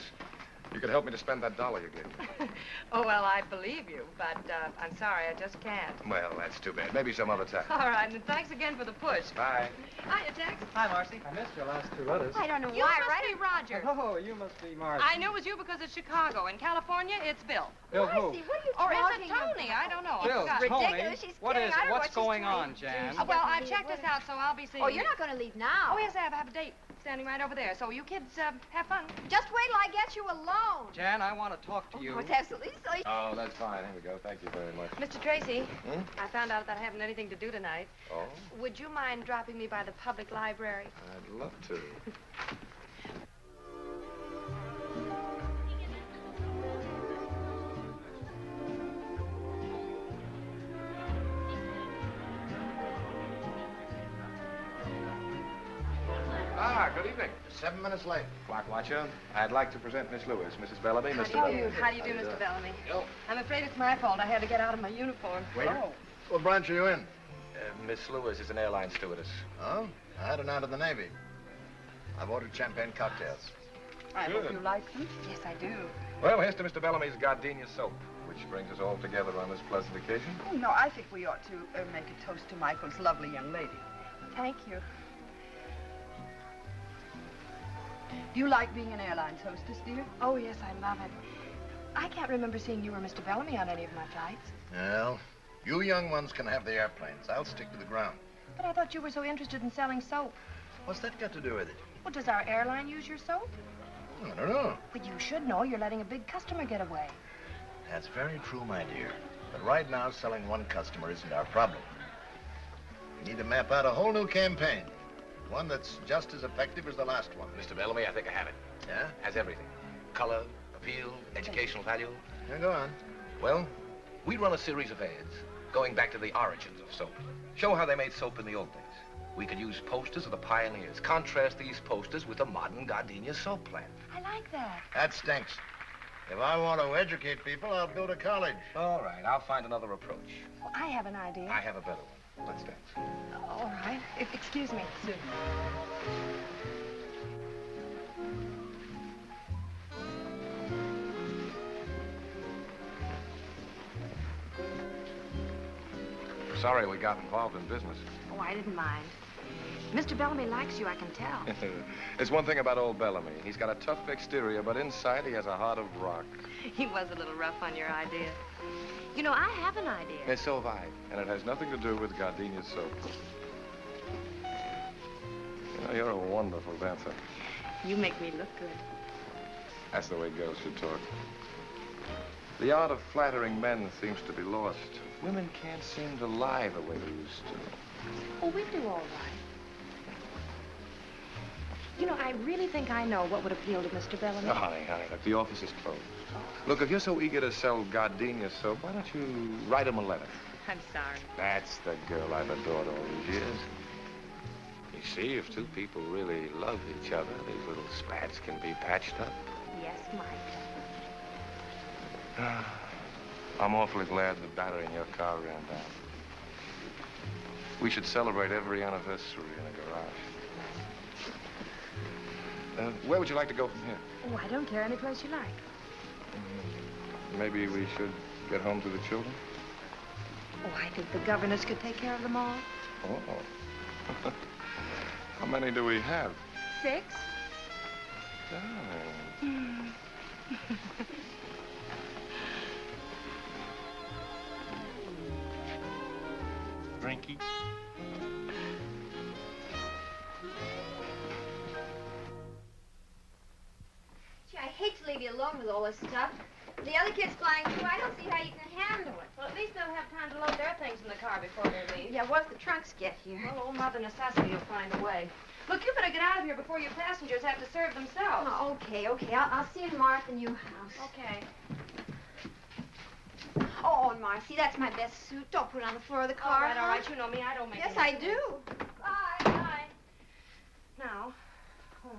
L: You could help me to spend that $1 you gave me.
E: Oh, well, I believe you, but I'm sorry, I just can't.
L: Well, that's too bad. Maybe some other time.
E: All right, and thanks again for the push.
L: Bye.
E: Hiya, Tex.
P: Hi, Marcy. I missed your last 2 letters.
Q: I don't know
E: You
Q: why,
E: must
Q: right?
E: be Roger.
P: Oh, you must be Marcy.
E: I knew it was you because it's Chicago. In California, it's Bill.
P: Bill who?
Q: Marcy, what are you
E: Or is
Q: talking
E: it Tony?
Q: about?
E: I don't know.
P: Bill,
E: I forgot.
P: Tony.
Q: Ridiculous. She's
P: What
Q: kidding.
P: is
Q: I don't know
P: what's
Q: what she's
P: going
Q: trying
P: on,
Q: to
P: Jan?
Q: do.
E: Well, I've checked this out, so I'll be seeing
Q: Oh,
E: you.
Q: you're not going to leave now.
E: Oh, yes, I have a date standing right over there. So you kids have fun.
Q: Just wait till I get you alone.
P: Jan, I want to talk to you.
Q: Oh, it's absolutely silly.
L: Oh, that's fine. Here we go. Thank you very much.
E: Mr. Tracy,
L: Hmm?
E: I found out that I haven't anything to do tonight.
L: Oh,
E: Would you mind dropping me by the public library?
L: I'd love to. Good evening.
B: 7 minutes late.
L: Clock watcher, I'd like to present Miss Lewis, Mrs. Bellamy,
E: How
L: Mr.
E: do you
L: Bellamy.
E: do? How do you do, Mr. Bellamy?
B: Yo.
E: I'm afraid it's my fault. I had to get out of my uniform.
B: Waiter. What branch are you in?
L: Miss Lewis is an airline stewardess.
B: Oh, I had an out of the Navy. I've ordered champagne cocktails.
E: I
L: Good.
E: hope you like them. Yes, I do.
L: Well, here's to Mr. Bellamy's gardenia soap, which brings us all together on this pleasant occasion.
V: Oh, no, I think we ought to make a toast to Michael's lovely young lady.
E: Thank you.
V: Do you like being an airline hostess, dear?
E: Oh, yes, I love it. I can't remember seeing you or Mr. Bellamy on any of my flights.
B: Well, you young ones can have the airplanes. I'll stick to the ground.
E: But I thought you were so interested in selling soap.
B: What's that got to do with it?
E: Well, does our airline use your soap?
B: I don't know.
E: But you should know. You're letting a big customer get away.
B: That's very true, my dear. But right now, selling one customer isn't our problem. We need to map out a whole new campaign. One that's just as effective as the last one.
L: Mr. Bellamy, I think I have it.
B: Yeah?
L: Has everything. Color, appeal, educational value.
B: Yeah, go on.
L: Well, we run a series of ads going back to the origins of soap. Show how they made soap in the old days. We could use posters of the pioneers. Contrast these posters with the modern gardenia soap plant.
E: I like that.
B: That stinks. If I want to educate people, I'll go to college.
L: All right, I'll find another approach.
E: Well, I have an idea.
L: I have a better one. Let's dance.
E: All right. Excuse me.
L: sorry we got involved in business.
E: Oh, I didn't mind. Mr. Bellamy likes you, I can tell.
L: There's one thing about old Bellamy. He's got a tough exterior, but inside he has a heart of rock.
E: He was a little rough on your idea. You know, I have an idea.
L: And so have I. And it has nothing to do with gardenia soap. You know, you're a wonderful dancer.
E: You make me look good.
L: That's the way girls should talk. The art of flattering men seems to be lost. Women can't seem to lie the way they used to.
E: Oh, we do all right. You know, I really think I know what would appeal to Mr. Bellamy.
L: Oh, honey, look, the office is closed. Look, if you're so eager to sell gardenia soap, why don't you write him a letter?
E: I'm sorry.
L: That's the girl I've adored all these years. You see, if two people really love each other, these little spats can be patched up.
E: Yes, Mike.
L: I'm awfully glad the battery in your car ran down. We should celebrate every anniversary in a garage. Where would you like to go from here?
E: Oh, I don't care. Any place you like.
L: Maybe we should get home to the children?
E: Oh, I think the governess could take care of them all.
L: Oh. How many do we have?
E: 6.
L: Darling.
R: Drinky.
Q: Gee, I hate to leave you alone with all this stuff. The other kids flying through, I don't see how you can handle it.
E: Well, at least they'll have time to load their things in the car before they leave.
Q: Yeah, once the trunks get here.
E: Well, old Mother Necessity will find a way. Look, you better get out of here before your passengers have to serve themselves.
Q: Oh, okay. I'll see you tomorrow at the new house.
E: Okay.
Q: Oh, and Marcy, that's my best suit. Don't put it on the floor of the car.
E: All right. You know me. I don't make
Q: Yes,
E: any
Q: I
E: mistakes.
Q: do.
E: Bye. Bye. Now. Oh.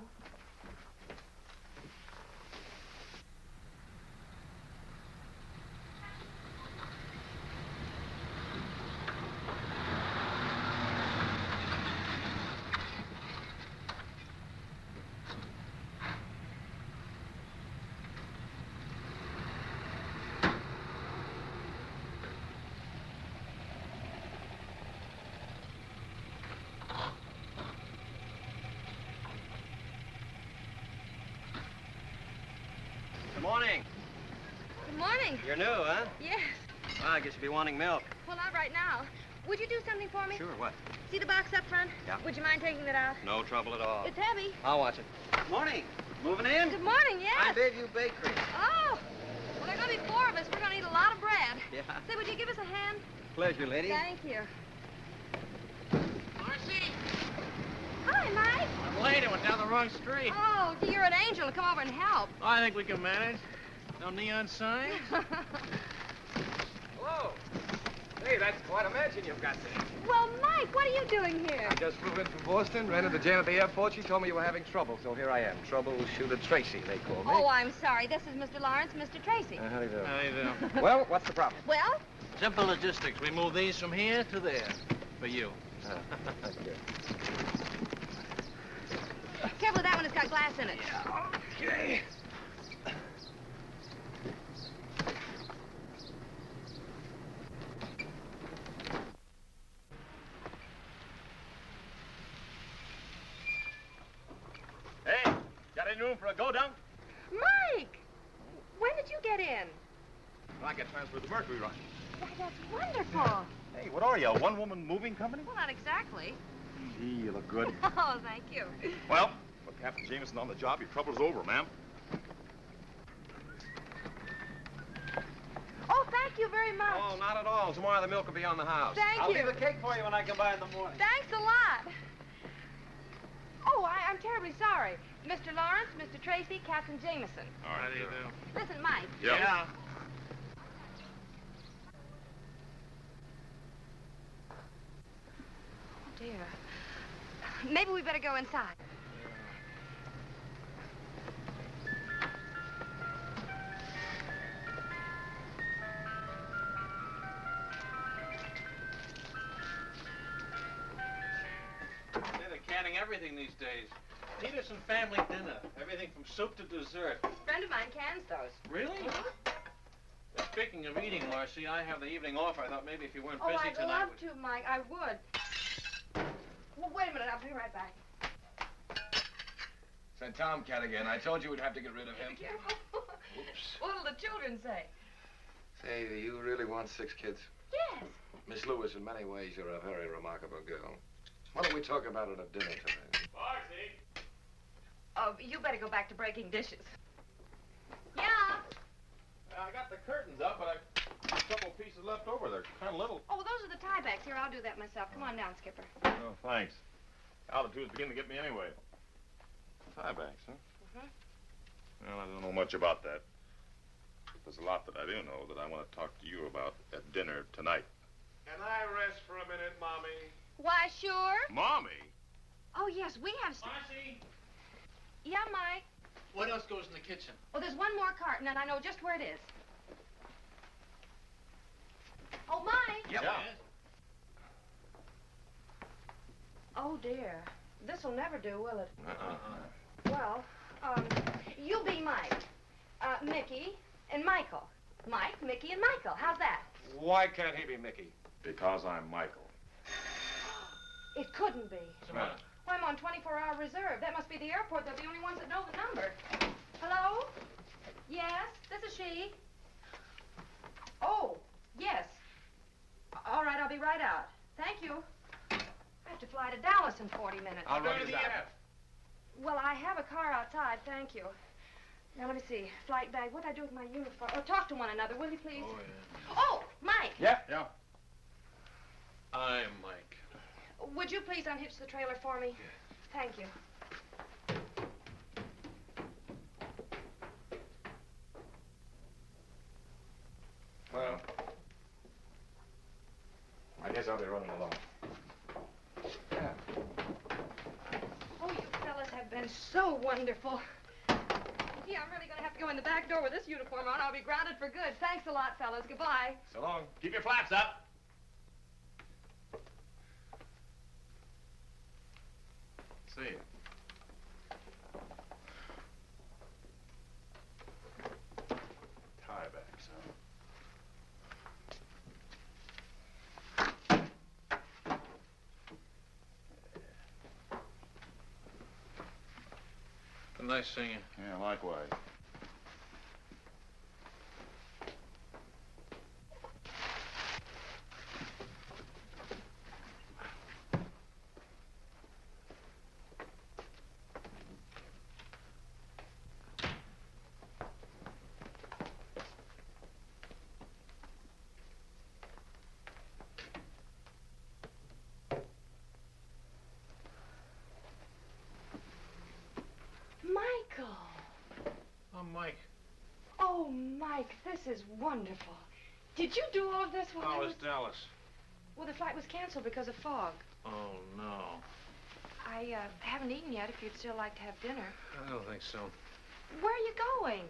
D: Good morning.
G: Good morning.
D: You're new, huh?
G: Yes.
D: Well, I guess you'll be wanting milk.
G: Well, not right now. Would you do something for me?
D: Sure, what?
G: See the box up front?
D: Yeah.
G: Would you mind taking it out?
D: No trouble at all.
G: It's heavy.
D: I'll watch it. Morning. Moving in?
G: Good morning, yes.
D: I Bayview Bakery.
G: Oh. Well, there are going to be 4 of us. We're going to eat a lot of bread.
D: Yeah.
G: Say, would you give us a hand?
D: Pleasure, lady.
G: Thank you.
D: Marcy!
G: Hi, Mike.
D: I'm late. I went down the wrong street.
G: Oh, you're an angel to come over and help.
D: I think we can manage. No neon signs? Hello. Hey, that's quite a mansion you've got there.
G: Well, Mike, what are you doing here?
L: I just flew in from Boston, ran into Jan at the airport. She told me you were having trouble, so here I am. Troubleshooter Tracy, they call me.
G: Oh, I'm sorry. This is Mr. Lawrence, Mr. Tracy.
L: How do you do?
D: How do you do?
L: Well, what's the problem?
G: Well?
D: Simple logistics. We move these from here to there. For you.
G: Careful with that one. It's got glass in it.
L: Okay.
D: Hey, got any room for a go-down?
G: Mike! When did you get in?
S: I get transferred to Mercury Run.
G: Why, that's wonderful.
S: Hey, what are you, a one-woman moving company?
G: Well, not exactly.
S: Gee, you look good.
G: Oh, thank you.
S: Well, with Captain Jameson on the job, your trouble's over, ma'am.
G: Oh, thank you very much.
D: Oh, not at all. Tomorrow the milk will be on the house.
G: Thank
D: I'll
G: you.
D: leave a cake for you when I come by in the morning.
G: Thanks a lot. Oh, I'm terribly sorry. Mr. Lawrence, Mr. Tracy, Captain Jameson.
S: All right,
D: How do you do?
G: Listen, Mike.
S: Yeah.
E: Oh, dear. Maybe we better go inside.
P: They're canning everything these days. Peterson family dinner. Everything from soup to dessert.
E: A friend of mine cans those.
P: Really?
F: speaking of eating, Marcy, I have the evening off. I thought maybe if you weren't
E: Oh,
F: busy
E: I'd
F: tonight...
E: love to, Mike. I would. Well, wait a minute. I'll be right back.
L: Said Tomcat again. I told you we'd have to get rid of him.
E: Be careful.
L: Oops.
E: What'll the children say?
L: Say, do you really want 6 kids?
E: Yes.
L: Miss Lewis, in many ways, you're a very remarkable girl. Why don't we talk about it at dinner tonight?
S: Marcy!
E: Oh, you better go back to breaking dishes. Yeah.
S: I got the curtains up, but I've a couple pieces left over. They're kind of little.
E: Oh, those are the tiebacks. Here, I'll do that myself. Come on down, Skipper.
S: Oh, thanks. Altitude's beginning to get me anyway. Tiebacks, huh?
E: Mm-hmm.
S: Well, I don't know much about that. There's a lot that I do know that I want to talk to you about at dinner tonight.
T: Can I rest for a minute, Mommy?
E: Why, sure.
S: Mommy?
E: Oh, yes, we have...
F: Marcy!
E: Yeah, Mike?
F: What else goes in the kitchen?
E: Oh, there's one more carton, and I know just where it is. Oh, Mike!
F: Yep.
E: Oh, dear. This'll never do, will it?
L: Uh-uh.
E: Well, you be Mike, Mickey, and Michael. Mike, Mickey, and Michael. How's that?
L: Why can't he be Mickey?
S: Because I'm Michael.
E: It couldn't be.
L: What's the matter?
E: Well, I'm on 24-hour reserve. That must be the airport. They're the only ones that know the number. Hello? Yes, this is she. Oh, yes. All right, I'll be right out. Thank you. I have to fly to Dallas in 40 minutes.
L: I'll run you down.
E: Well, I have a car outside, thank you. Now, let me see. Flight bag. What'd I do with my uniform? Oh, talk to one another, will you, please?
F: Oh, yeah.
E: Oh, Mike.
S: Yeah?
F: I'm Mike.
E: Would you please unhitch the trailer for me? Thank you.
L: Well, I guess I'll be running along. Yeah.
E: Oh, you fellas have been so wonderful. Yeah, I'm really going to have to go in the back door with this uniform on. I'll be grounded for good. Thanks a lot, fellas. Goodbye.
L: So long.
S: Keep your flaps up.
F: See you.
S: Tiebacks, huh?
F: Nice seeing you.
S: Yeah, likewise.
E: Michael.
F: I'm Mike.
E: Oh, Mike, this is wonderful. Did you do all of this while I
F: How
E: was...
F: is Dallas?
E: Well, the flight was canceled because of fog.
F: Oh, no.
E: I haven't eaten yet if you'd still like to have dinner.
F: I don't think so.
E: Where are you going?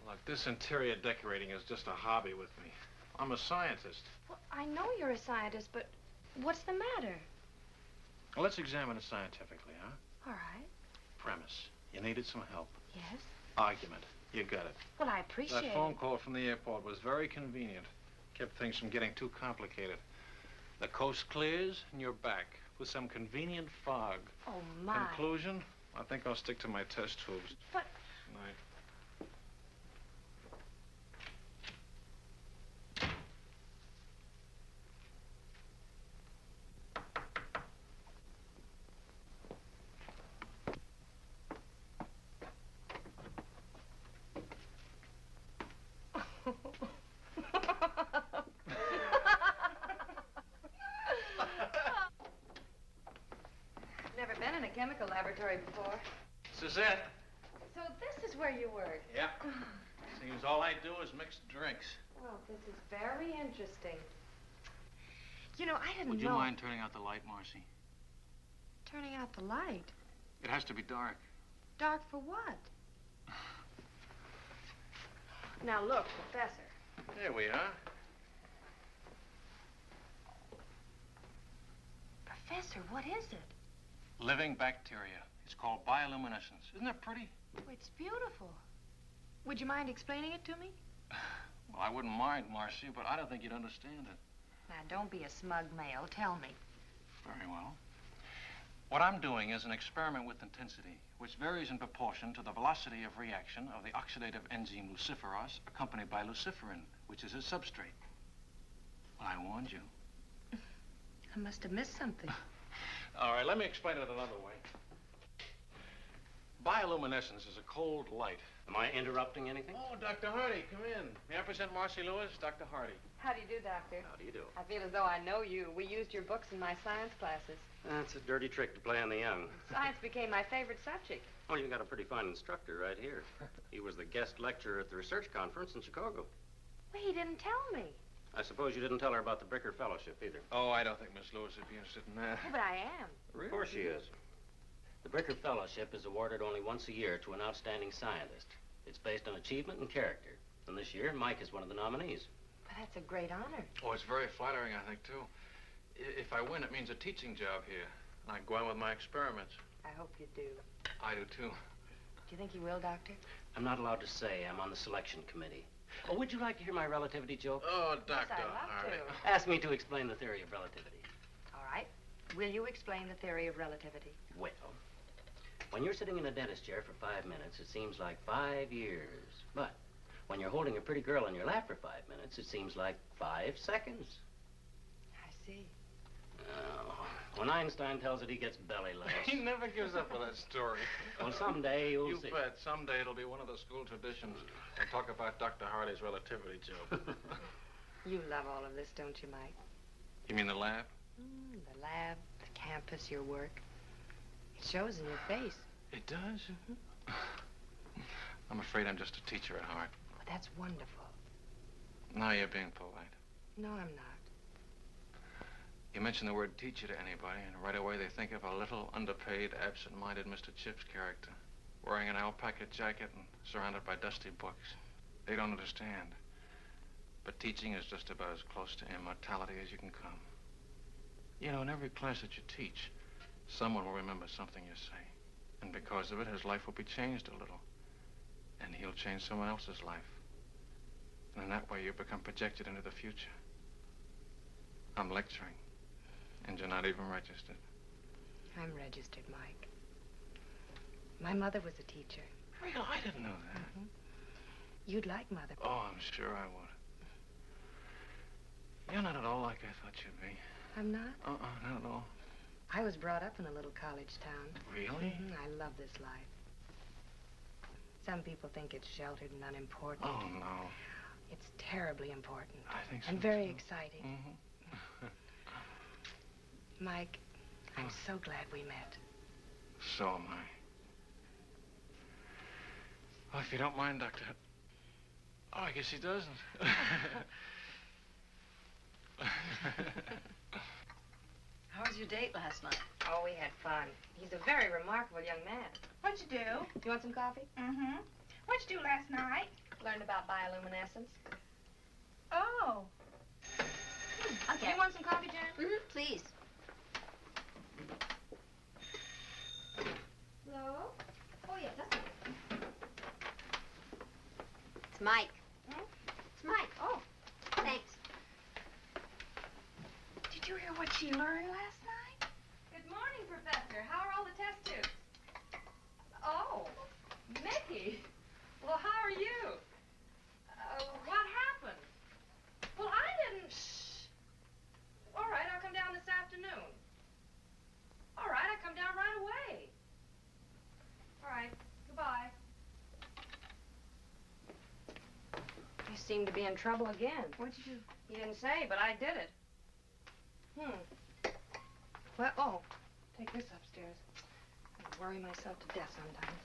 F: Look, this interior decorating is just a hobby with me. I'm a scientist.
E: Well, I know you're a scientist, but what's the matter?
F: Well, let's examine it scientifically, huh?
E: All right.
F: Premise. You needed some help.
E: Yes?
F: Argument. You got it.
E: Well, I appreciate
F: That phone call from the airport was very convenient. Kept things from getting too complicated. The coast clears and you're back with some convenient fog.
E: Oh, my.
F: Conclusion? I think I'll stick to my test tubes.
E: But...
F: Night.
E: Never been in a chemical laboratory before.
F: This is it.
E: So this is where you work.
F: Yeah. Seems all I do is mix drinks.
E: Well, this is very interesting. You know, I didn't
F: Would
E: know...
F: you mind turning out the light, Marcy?
E: Turning out the light?
F: It has to be dark.
E: Dark for what? Now, look, Professor.
F: There we are.
E: Professor, what is it?
F: Living bacteria. It's called bioluminescence. Isn't that pretty?
E: Oh, it's beautiful. Would you mind explaining it to me?
F: Well, I wouldn't mind, Marcy, but I don't think you'd understand it.
E: Now, don't be a smug male. Tell me.
F: Very well. What I'm doing is an experiment with intensity, which varies in proportion to the velocity of reaction of the oxidative enzyme luciferase, accompanied by luciferin, which is its substrate. Well, I warned you.
E: I must have missed something.
F: All right, let me explain it another way. Bioluminescence is a cold light.
R: Am I interrupting anything?
F: Oh, Dr. Hardy, come in. May I present Marcy Lewis, Dr. Hardy.
E: How do you do, Doctor?
R: How do you do?
E: I feel as though I know you. We used your books in my science classes.
R: That's a dirty trick to play on the young.
E: Science became my favorite subject.
R: Oh, you got a pretty fine instructor right here. He was the guest lecturer at the research conference in Chicago.
E: Well, he didn't tell me.
R: I suppose you didn't tell her about the Bricker Fellowship either.
F: Oh, I don't think Miss Lewis would be interested in that.
E: Oh, but I am.
F: Really?
R: Of course she is. The Bricker Fellowship is awarded only once a year to an outstanding scientist. It's based on achievement and character. And this year, Mike is one of the nominees.
E: But that's a great honor.
F: Oh, it's very flattering, I think, too. If I win, it means a teaching job here. And I can go on with my experiments.
E: I hope you do.
F: I do, too.
E: Do you think you will, Doctor?
R: I'm not allowed to say. I'm on the selection committee. Oh, would you like to hear my relativity joke?
F: Oh, Doctor.
E: Yes, I'd love to.
R: Ask me to explain the theory of relativity.
E: All right. Will you explain the theory of relativity?
R: Well, when you're sitting in a dentist chair for 5 minutes, it seems like 5 years. But when you're holding a pretty girl in your lap for 5 minutes, it seems like 5 seconds.
E: I see.
R: Oh, when Einstein tells it, he gets belly laughs.
F: He never gives up with that story.
R: Well, someday you'll
F: you
R: see.
F: You bet. Someday it'll be one of the school traditions. We'll talk about Dr. Hardy's relativity joke.
E: You love all of this, don't you, Mike?
F: You mean the lab?
E: The lab, the campus, your work. It shows in your face.
F: It does? I'm afraid I'm just a teacher at heart.
E: But that's wonderful.
F: Now you're being polite.
E: No, I'm not.
F: You mention the word teacher to anybody, and right away they think of a little, underpaid, absent-minded Mr. Chips character, wearing an alpaca jacket and surrounded by dusty books. They don't understand. But teaching is just about as close to immortality as you can come. You know, in every class that you teach, someone will remember something you say. And because of it, his life will be changed a little. And he'll change someone else's life. And in that way, you become projected into the future. I'm lecturing. And you're not even registered.
E: I'm registered, Mike. My mother was a teacher.
F: Really? I didn't know that.
E: Mm-hmm. You'd like Mother.
F: Oh, I'm sure I would. You're not at all like I thought you'd be.
E: I'm not?
F: Not at all.
E: I was brought up in a little college town.
F: Really?
E: I love this life. Some people think it's sheltered and unimportant.
F: Oh, no.
E: It's terribly important.
F: I think so,
E: and very
F: too.
E: exciting.
F: Mm-hmm.
E: Mike, I'm so glad we met.
F: So am I. Well, if you don't mind, Doctor... Oh, I guess he doesn't.
G: How was your date last night?
E: Oh, we had fun. He's a very remarkable young man.
K: What'd you do?
E: You want some coffee?
K: Mm-hmm. What'd you do last night?
E: Learned about bioluminescence.
K: Oh.
E: Okay. You want some coffee, Janet?
Q: Mm-hmm, please.
E: Hello? Oh, yeah, that's it.
Q: It's Mike.
E: Hmm?
Q: It's Mike.
E: Oh.
Q: Thanks.
K: Did you hear what she learned last night?
E: Good morning, Professor. How are all the test tubes? Oh, Mickey. Well, how are you? What happened? Well, I didn't... Shh. All right, I'll come down this afternoon. All right, I'll come down right away. All right, goodbye. You seem to be in trouble again.
K: What'd you do?
E: He didn't say, but I did it. Well, oh, take this upstairs. I worry myself to death sometimes.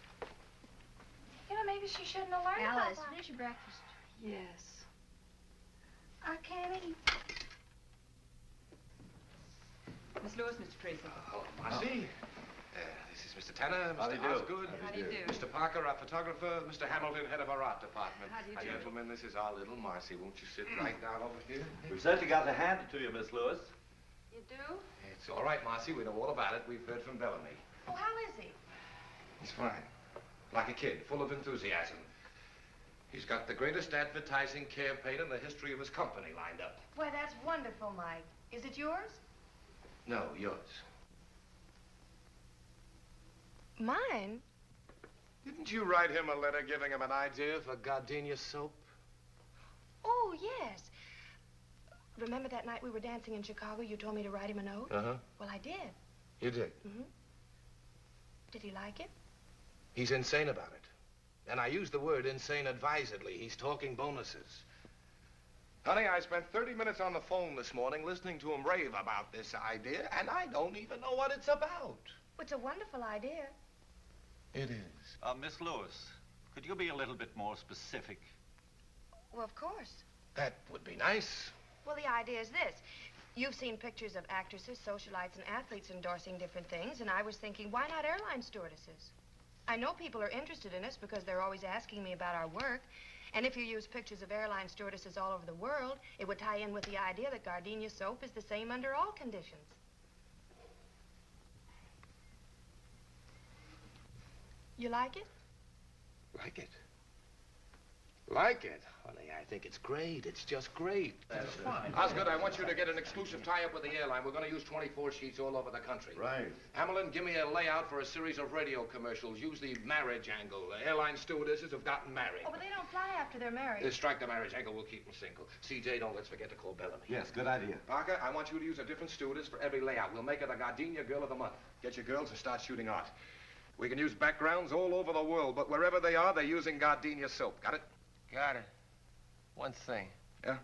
K: You know, maybe she shouldn't have learned
Q: Alice,
K: about that.
Q: finish your breakfast.
E: Yes.
K: I can't eat.
G: Miss Lewis, Mr. Tracy.
L: Hello, Marcy. This is Mr. Tanner,
J: How do
L: Mr.
J: you do?
L: Osgood.
G: How do you do?
L: Mr. Parker, our photographer. Mr. Hamilton, head of our art department.
G: How do you do?
L: Gentlemen, this is our little Marcy. Won't you sit right down over here?
J: We've certainly got to hand it to you, Miss Lewis.
E: You do?
L: It's all right, Marcy. We know all about it. We've heard from Bellamy.
E: Oh, how is he?
L: He's fine. Like a kid, full of enthusiasm. He's got the greatest advertising campaign in the history of his company lined up.
E: Why, that's wonderful, Mike. Is it yours?
L: No, yours.
E: Mine?
L: Didn't you write him a letter giving him an idea for gardenia soap?
E: Oh, yes. Remember that night we were dancing in Chicago? You told me to write him a note?
L: Uh-huh.
E: Well, I did.
L: You did?
E: Mm-hmm. Did he like it?
L: He's insane about it. And I use the word insane advisedly. He's talking bonuses. Honey, I spent 30 minutes on the phone this morning listening to him rave about this idea, and I don't even know what it's about.
E: It's a wonderful idea.
L: It is.
M: Miss Lewis, could you be a little bit more specific?
E: Well, of course.
L: That would be nice.
E: Well, the idea is this. You've seen pictures of actresses, socialites, and athletes endorsing different things, and I was thinking, why not airline stewardesses? I know people are interested in us because they're always asking me about our work, and if you use pictures of airline stewardesses all over the world, it would tie in with the idea that gardenia soap is the same under all conditions. You like it?
L: Like it? Like it? Honey, I think it's great. It's just great.
D: That's fine.
L: Osgood, I want you to get an exclusive tie-up with the airline. We're going to use 24 sheets all over the country.
D: Right.
L: Hamilton, give me a layout for a series of radio commercials. Use the marriage angle. The airline stewardesses have gotten married.
E: Oh, but they don't fly after they're married.
L: Strike the marriage angle. We'll keep them single. CJ, don't let's forget to call Bellamy.
J: Yes, good idea.
L: Parker, I want you to use a different stewardess for every layout. We'll make her the Gardenia Girl of the Month. Get your girls and start shooting art. We can use backgrounds all over the world, but wherever they are, they're using Gardenia soap. Got it?
C: Got it. One thing.
L: Yeah?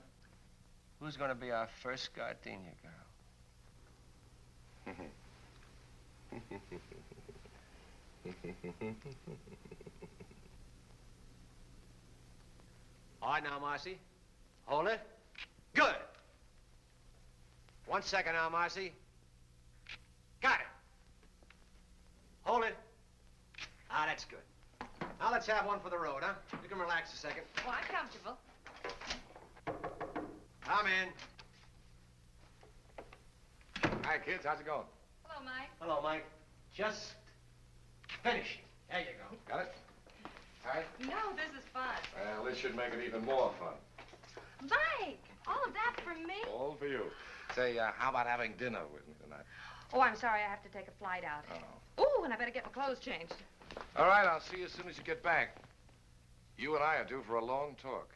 C: Who's going to be our first gardenia girl?
D: All right, now, Marcy. Hold it. Good. 1 second now, Marcy. Got it. Hold it. Ah, that's good. Now let's have one for the road, huh? You can relax a second.
G: Oh, I'm comfortable.
D: Come in.
L: Hi, kids. How's it going?
G: Hello, Mike.
D: Hello, Mike. Just finishing. There you go.
L: Got it? All right?
G: No, this is fun.
L: Well, this should make it even more fun.
E: Mike, all of that for me?
L: All for you. Say, how about having dinner with me tonight?
G: Oh, I'm sorry. I have to take a flight out.
L: Oh.
G: Ooh, and I better get my clothes changed.
L: All right, I'll see you as soon as you get back. You and I are due for a long talk.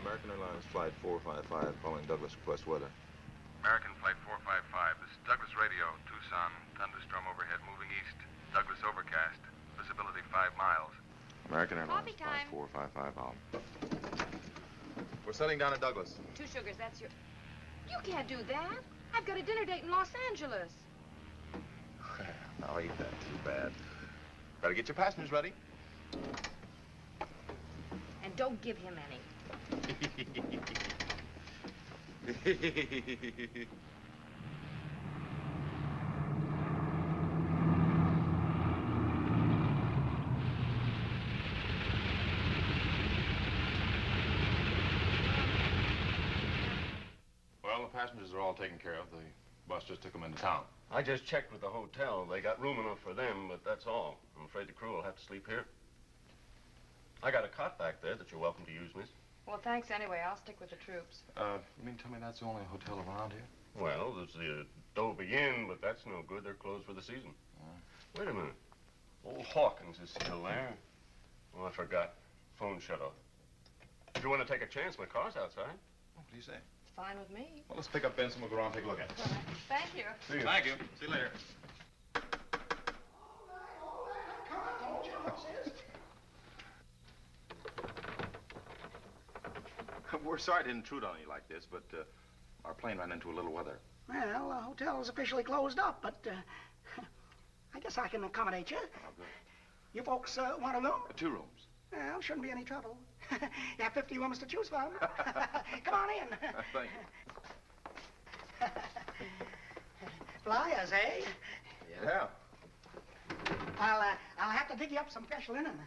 S: American Airlines Flight 455 calling Douglas request weather.
T: American Flight 455. This is Douglas Radio. Tucson, thunderstorm overhead moving east. Douglas overcast. Visibility 5 miles.
S: American Airlines
E: Coffee
S: Flight
E: time.
S: 455 out. We're setting down at Douglas.
G: 2 sugars, that's your...
E: You can't do that. I've got a dinner date in Los Angeles.
S: Now, ain't that too bad. Better get your passengers ready.
G: And don't give him any.
S: Well, the passengers are all taken care of. The bus just took them into town.
R: I just checked with the hotel. They got room enough for them, but that's all. I'm afraid the crew will have to sleep here. I got a cot back there that you're welcome to use, miss.
G: Well, thanks anyway. I'll stick with the troops.
S: You mean tell me that's the only hotel around here?
R: Well, there's the Adobe Inn, but that's no good. They're closed for the season. Wait a minute. Old Hawkins is still there. Oh, I forgot. Phone shut off. If you want to take a chance, my car's outside.
S: What do you say?
G: It's fine with me.
S: Well, let's pick up Benson. We'll go around and take a look at it.
G: All right. Thank you.
S: See you. Thank you. See you later. We're sorry to intrude on you like this, but our plane ran into a little weather.
O: Well, the hotel is officially closed up, but I guess I can accommodate you.
S: Oh, good.
O: You folks want a room?
S: 2 rooms.
O: Well, shouldn't be any trouble. You have 50 rooms to choose from. Come on in.
S: Thank you.
O: Flyers, eh?
S: Yeah.
O: I'll have to dig you up some fresh linen.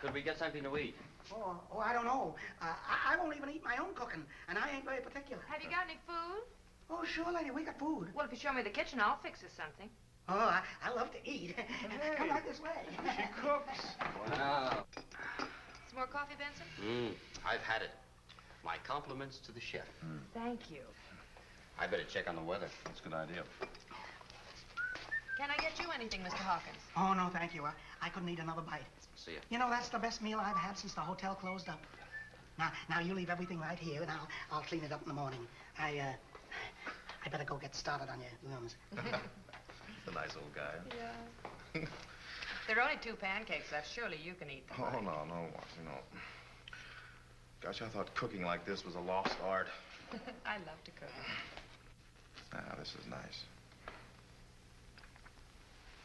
W: Could we get something to eat?
O: Oh, I don't know. I won't even eat my own cooking, and I ain't very particular.
E: Have you got any food?
O: Oh, sure, lady. We got food.
E: Well, if you show me the kitchen, I'll fix us something.
O: Oh, I love to eat. Come right this way.
L: She cooks.
W: Wow.
E: Some more coffee, Benson?
W: I've had it. My compliments to the chef.
E: Thank you.
W: I better check on the weather.
S: That's a good idea.
E: Can I get you anything, Mr. Hawkins?
O: Oh, no, thank you. I couldn't eat another bite.
W: See ya.
O: You know, that's the best meal I've had since the hotel closed up. Now you leave everything right here, and I'll clean it up in the morning. I better go get started on your rooms.
S: He's a nice old guy.
E: Yeah. There are only 2 pancakes left. Surely you can eat them.
S: Oh, no, Marcy, no. Gosh, I thought cooking like this was a lost art.
E: I love to cook.
S: Ah, this is nice.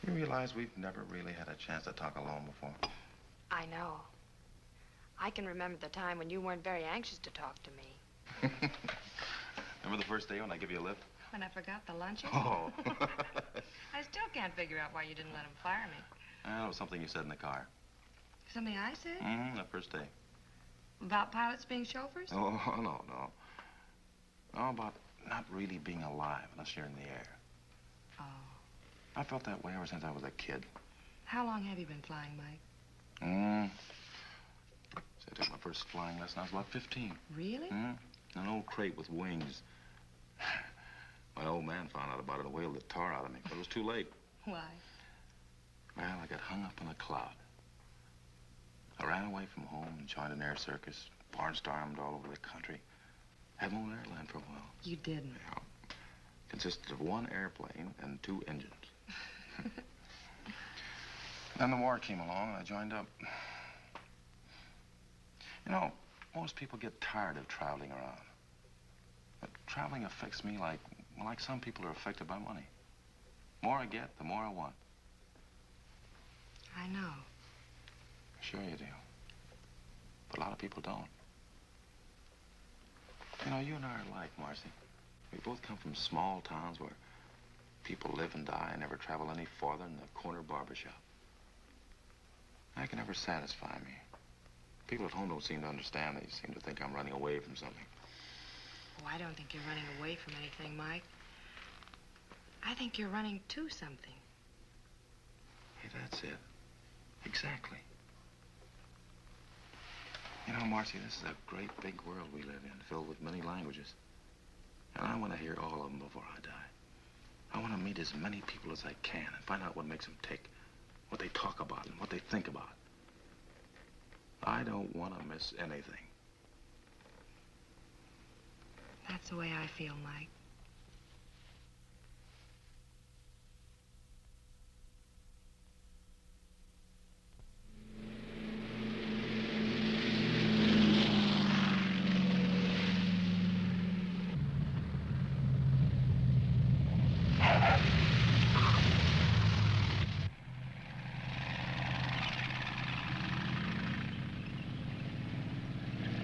S: You realize we've never really had a chance to talk alone before?
E: I know. I can remember the time when you weren't very anxious to talk to me.
S: Remember the first day when I gave you a lift?
E: When I forgot the lunches?
S: Oh.
E: I still can't figure out why you didn't let him fire me.
S: That was something you said in the car.
E: Something I said?
S: That first day.
E: About pilots being chauffeurs?
S: Oh, no. No, about not really being alive unless you're in the air.
E: Oh.
S: I felt that way ever since I was a kid.
E: How long have you been flying, Mike?
S: So I took my first flying lesson. I was about 15.
E: Really?
S: An old crate with wings. My old man found out about it and whaled the tar out of me, but it was too late.
E: Why?
S: Well, I got hung up in a cloud. I ran away from home and joined an air circus, barnstormed all over the country. Had my own airline for a while.
E: You didn't?
S: Yeah. Consisted of 1 airplane and 2 engines. Then the war came along and I joined up. You know, most people get tired of traveling around. But traveling affects me like some people are affected by money. The more I get, the more I want.
E: I know.
S: Sure you do. But a lot of people don't. You know, you and I are alike, Marcy. We both come from small towns where people live and die and never travel any farther than the corner barbershop. That can never satisfy me. People at home don't seem to understand. They seem to think I'm running away from something.
E: Oh, I don't think you're running away from anything, Mike. I think you're running to something.
S: Hey, that's it. Exactly. You know, Marcy, this is a great big world we live in, filled with many languages. And I want to hear all of them before I die. I want to meet as many people as I can and find out what makes them tick, what they talk about and what they think about. I don't want to miss anything.
E: That's the way I feel, Mike.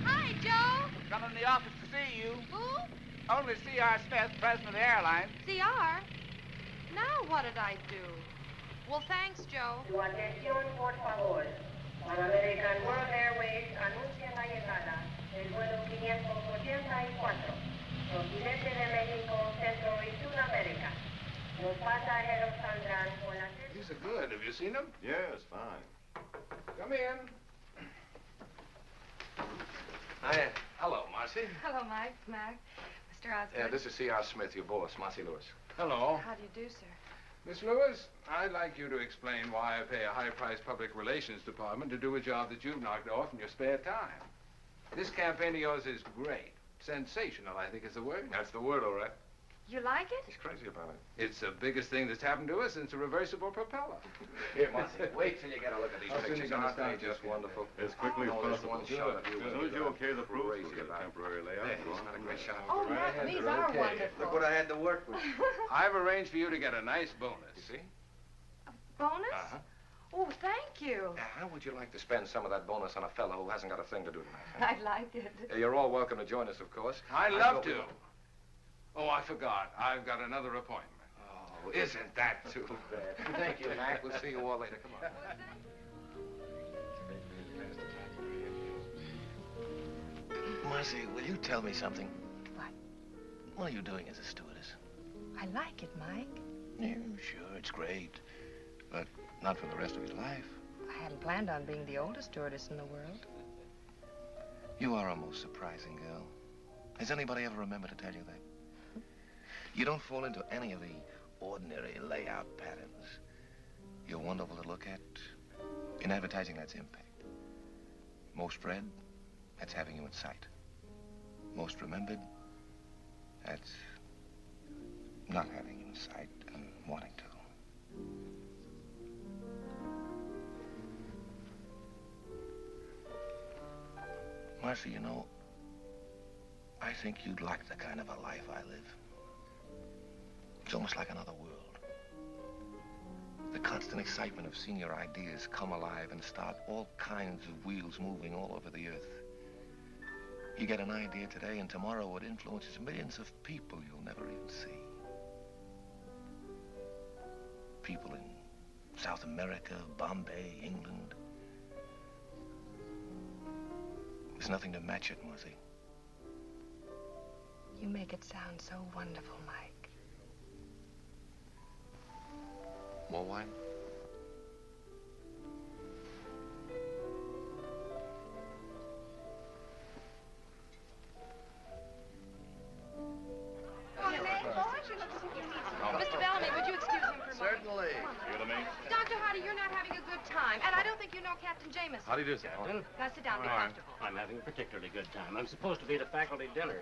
A: Hi, Joe.
C: Come in the office to see you.
A: Who?
C: Only C.R. Smith, president of the airline.
E: CR? Now what did I do? Well, thanks, Joe.
I: Su atención, por favor. Pan American World Airways anuncia la llegada del vuelo 584, procedente de México, Centro y Sudamérica. Los pasajeros saldrán por la...
L: These are good. Have you seen them?
S: Yes, fine.
L: Come in. Hello, Marcy.
E: Hello, Mike. Mac. Mr. Osgood.
L: Yeah, this is C.R. Smith, your boss, Marcy Lewis.
P: Hello.
E: How do you do, sir?
L: Miss Lewis, I'd like you to explain why I pay a high-priced public relations department to do a job that you've knocked off in your spare time. This campaign of yours is great. Sensational, I think is the word. That's the word, all right.
E: You like it?
L: He's crazy about it. It's the biggest thing that's happened to us since a reversible propeller. Here, Marcy, wait till you get a look at these pictures. Aren't they just wonderful?
S: As quickly as
L: this
S: possible.
L: one shot.
S: As soon as you okay the proof, we'll
L: Crazy
S: get a
L: about it.
S: temporary layout.
L: Yeah, he's not a great shot.
E: Oh, Mac, these are wonderful.
L: Look what I had to work with. I've arranged for you to get a nice bonus. You see?
E: Bonus?
L: Uh-huh.
E: Oh, thank you.
L: How would you like to spend some of that bonus on a fellow who hasn't got a thing to do tonight?
E: I'd like it.
L: You're all welcome to join us, of course. I'd love to. Oh, I forgot. I've got another appointment. Oh, isn't that too bad? Thank you, Mac. We'll see you all later. Come on.
B: Marcy, will you tell me something?
E: What?
B: What are you doing as a stewardess?
E: I like it, Mike.
F: Yeah, sure, it's great. But not for the rest of your life.
E: I hadn't planned on being the oldest stewardess in the world.
F: You are a most surprising girl. Has anybody ever remembered to tell you that? You don't fall into any of the ordinary layout patterns. You're wonderful to look at. In advertising, that's impact. Most read, that's having you in sight. Most remembered, that's not having you in sight and wanting to. Marcy, you know, I think you'd like the kind of a life I live. It's almost like another world. The constant excitement of seeing your ideas come alive and start all kinds of wheels moving all over the earth. You get an idea today, and tomorrow it influences millions of people you'll never even see. People in South America, Bombay, England. There's nothing to match it, Marcy.
E: You make it sound so wonderful, Mike.
F: More wine?
E: Mr. Bellamy, would you excuse him for a moment?
F: Certainly.
T: Excuse me?
E: Dr. Hardy, you're not having a good time, and I don't think you know Captain Jameson.
T: How do you do, sir?
E: Now sit down, be comfortable.
R: I'm having a particularly good time. I'm supposed to be at a faculty dinner.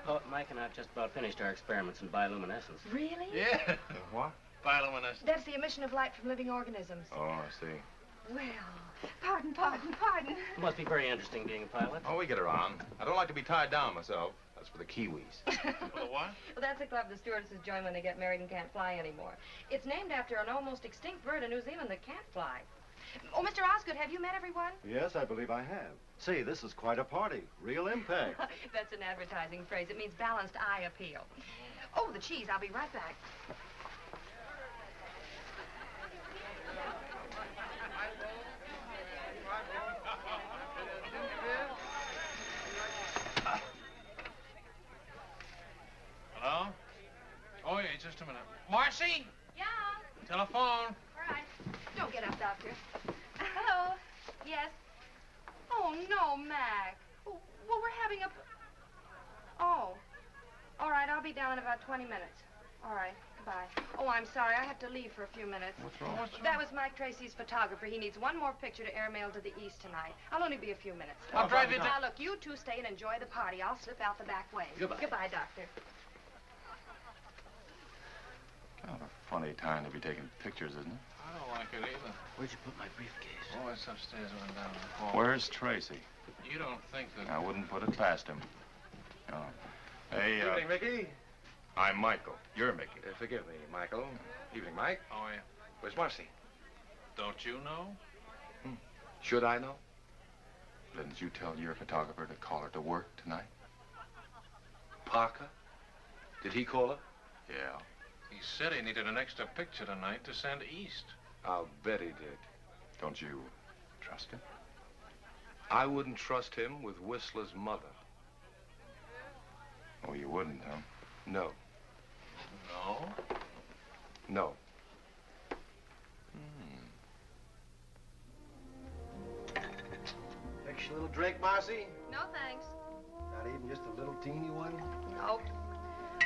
R: Oh, Mike and I have just about finished our experiments in bioluminescence.
E: Really?
F: Yeah.
T: What?
F: Bioluminescence.
E: That's the emission of light from living organisms.
T: Oh, I see.
E: Well, pardon.
R: It must be very interesting being a pilot.
J: Oh, we get around. I don't like to be tied down myself. That's for the Kiwis.
F: For the what?
E: Well, that's a club the stewardesses join when they get married and can't fly anymore. It's named after an almost extinct bird in New Zealand that can't fly. Oh, Mr. Osgood, have you met everyone?
P: Yes, I believe I have. Say, this is quite a party. Real impact.
E: That's an advertising phrase. It means balanced eye appeal. Oh, the cheese. I'll be right back.
F: Hello? Oh, yeah, just a minute. Marcy?
E: Yeah?
F: Telephone.
E: All right. Don't get up, Doctor. Hello? Yes? Oh, no, Mac. Well, we're having a... Oh. All right, I'll be down in about 20 minutes. All right, goodbye. Oh, I'm sorry. I have to leave for a few minutes.
F: What's wrong?
E: That was Mike Tracy's photographer. He needs one more picture to airmail to the east tonight. I'll only be a few minutes.
F: I'll drive you down.
E: Now, look, you two stay and enjoy the party. I'll slip out the back way.
F: Goodbye.
E: Goodbye, Doctor.
S: Kind of a funny time to be taking pictures, isn't it?
F: I don't like it either.
R: Where'd you put my briefcase?
F: Oh, it's upstairs and down the hall.
S: Where's Tracy?
F: You don't think that...
S: I wouldn't put it past him. No. Hey,
L: Evening, Mickey.
S: I'm Michael. You're Mickey.
L: Forgive me, Michael. Evening, Mike.
F: Oh, yeah.
L: Where's Marcy?
F: Don't you know?
L: Should I know?
S: Didn't you tell your photographer to call her to work tonight?
L: Parker? Did he call her?
S: Yeah.
F: He said he needed an extra picture tonight to send east.
L: I'll bet he did.
S: Don't you trust him?
L: I wouldn't trust him with Whistler's mother.
S: Oh, you wouldn't, huh?
L: No.
F: No?
L: No.
C: Extra little drink, Marcy?
E: No, thanks.
C: Not even just a little teeny one?
E: Nope.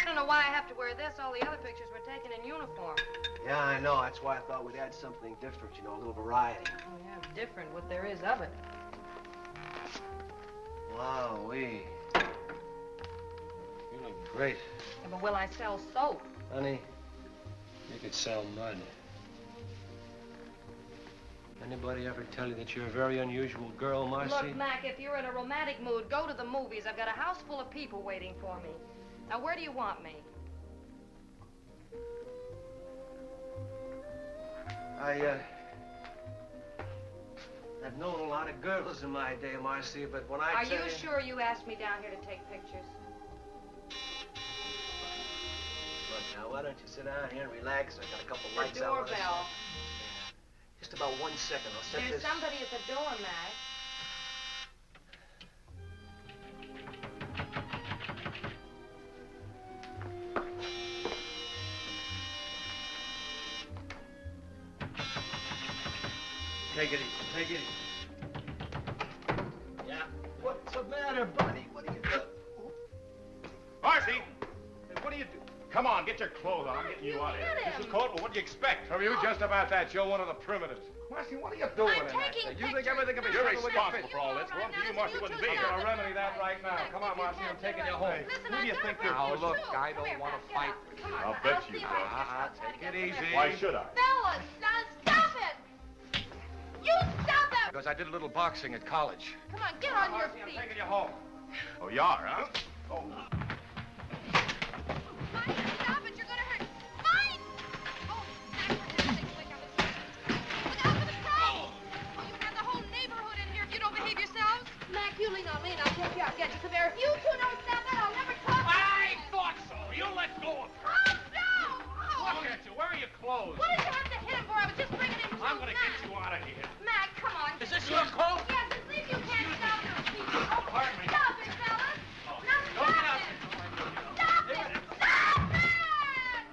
E: I don't know why I have to wear this. All the other pictures were taken in uniform.
C: Yeah, I know. That's why I thought we'd add something different, you know, a little variety.
E: Oh, yeah, different what there is of it.
C: Wowee. You look great.
E: Yeah, but will I sell soap?
C: Honey, you could sell mud. Anybody ever tell you that you're a very unusual girl, Marcy?
E: Look, Mac, if you're in a romantic mood, go to the movies. I've got a house full of people waiting for me. Now, where do you want me?
C: I've known a lot of girls in my day, Marcy, but when I
E: Are
C: tell
E: you sure you asked me down here to take pictures?
C: Look, now, why don't you sit down here and relax? I got a couple
E: The
C: lights I wanna see.
E: doorbell.
C: Just about 1 second. I'll set
E: There's
C: this...
E: somebody at the door, Mac.
P: Take it easy. Take it easy. Yeah. What's the matter, buddy? What are you doing?
J: Marcy! Hey, what are you doing? Come on, get your clothes on. I'm getting you out of here. This is court, but what do you expect?
L: From you just about that. You're one of the primitives. Marcy, what are you doing in that thing? You think everything can be
J: You're
L: settled with your
J: responsible for all this. Well, you, Marcy, wouldn't be
L: We're
J: here.
L: gonna remedy that right now. Come on, Marcy, I'm taking you home.
J: Who do you think you're
L: Now,
J: pushing?
L: look, I don't want to fight with you.
J: I'll bet you do.
L: Take it easy.
J: Why should I?
K: Fellas, now stop it! You stop it!
L: Because I did a little boxing at college.
K: Come on, get on your
L: Marcy,
K: feet.
L: I'm taking you home.
J: Oh, you are, huh? Oh.
K: Mike, stop it! You're gonna hurt. Mike! Oh, Mac, for heaven's sake, wake up. Look out for the crow! Oh, you have the whole neighborhood in here if you don't behave yourselves. Mac, you lean on me and I'll take you out. Get you some air. If you two don't stop it, I'll never talk to you.
J: I thought so. You let go of her.
K: Oh, no! Oh.
J: Look at you. Where are your clothes?
K: What did you have to hit him for? I was just bringing him to
J: I'm going to get you out of here.
K: Mac, come on.
J: Is this your coat?
K: Yes, it's if you can't stop your feet. Oh,
J: Pardon me.
K: stop it, fellas. Now
J: Don't get
K: stop
J: out.
K: it. Stop it! Stop it!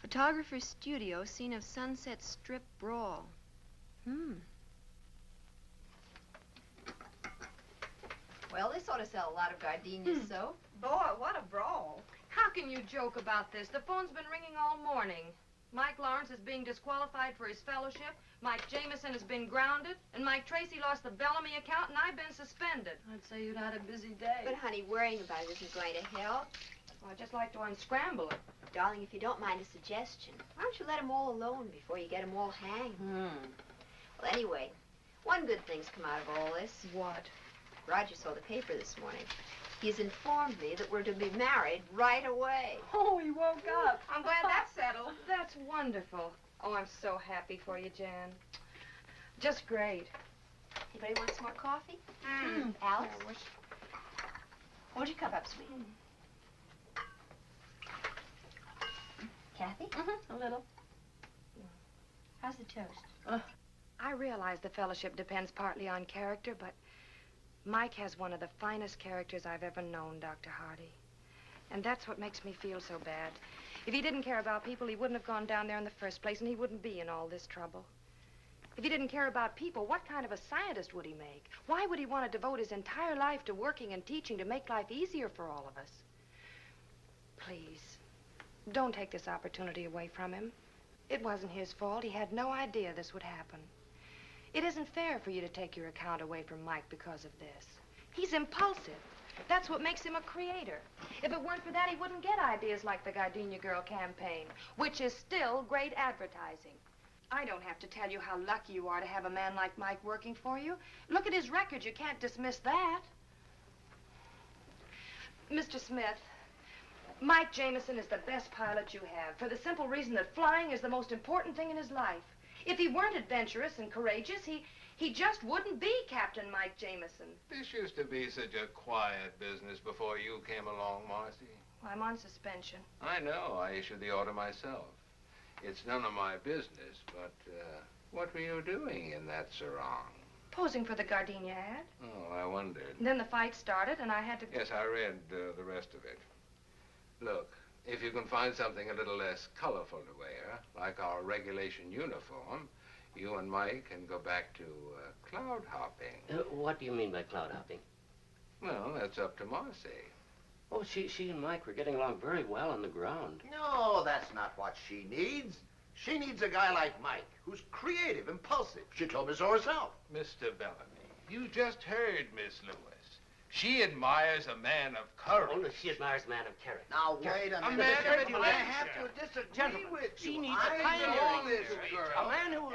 G: Photographer's studio, scene of Sunset Strip brawl.
Q: Well, this ought to sell a lot of gardenias, so.
E: Boy, what a brawl. How can you joke about this? The phone's been ringing all morning. Mike Lawrence is being disqualified for his fellowship. Mike Jameson has been grounded. And Mike Tracy lost the Bellamy account, and I've been suspended.
G: I'd say you'd had a busy day.
Q: But, honey, worrying about it isn't going to help.
E: Well, I'd just like to unscramble it.
Q: Darling, if you don't mind a suggestion, why don't you let them all alone before you get them all hanged? Well, anyway, one good thing's come out of all this.
E: What?
Q: Roger saw the paper this morning. He's informed me that we're to be married right away.
E: Oh, he woke up. I'm glad that's settled. That's wonderful. Oh, I'm so happy for you, Jan. Just great.
Q: Anybody want some more coffee? Alice? Hold your cup up, sweet. Kathy?
E: A little.
Q: How's the toast?
E: I realize the fellowship depends partly on character, but Mike has one of the finest characters I've ever known, Dr. Hardy. And that's what makes me feel so bad. If he didn't care about people, he wouldn't have gone down there in the first place, and he wouldn't be in all this trouble. If he didn't care about people, what kind of a scientist would he make? Why would he want to devote his entire life to working and teaching to make life easier for all of us? Please, don't take this opportunity away from him. It wasn't his fault. He had no idea this would happen. It isn't fair for you to take your account away from Mike because of this. He's impulsive. That's what makes him a creator. If it weren't for that, he wouldn't get ideas like the Gardenia Girl campaign, which is still great advertising. I don't have to tell you how lucky you are to have a man like Mike working for you. Look at his record. You can't dismiss that. Mr. Smith, Mike Jameson is the best pilot you have for the simple reason that flying is the most important thing in his life. If he weren't adventurous and courageous, he just wouldn't be Captain Mike Jameson.
F: This used to be such a quiet business before you came along, Marcy.
E: Well, I'm on suspension.
F: I know. I issued the order myself. It's none of my business, but what were you doing in that sarong?
E: Posing for the Gardenia ad.
F: Oh, I wondered.
E: And then the fight started, and I had to...
F: Yes, I read the rest of it. Look, if you can find something a little less colorful to wear, like our regulation uniform, you and Mike can go back to cloud hopping.
R: What do you mean by cloud hopping?
F: Well, that's up to Marcy.
R: Oh, she and Mike were getting along very well on the ground.
A: No, that's not what she needs. She needs a guy like Mike, who's creative, impulsive. She told me so herself.
F: Mr. Bellamy, you just heard Miss Lewis. She admires a man of courage.
R: Oh, no, she admires a man of character.
A: Now, wait a minute.
F: man of
A: I have to disagree with you.
R: She needs a
A: I
R: pioneering
A: know this
R: spirit.
A: girl.
R: A man who will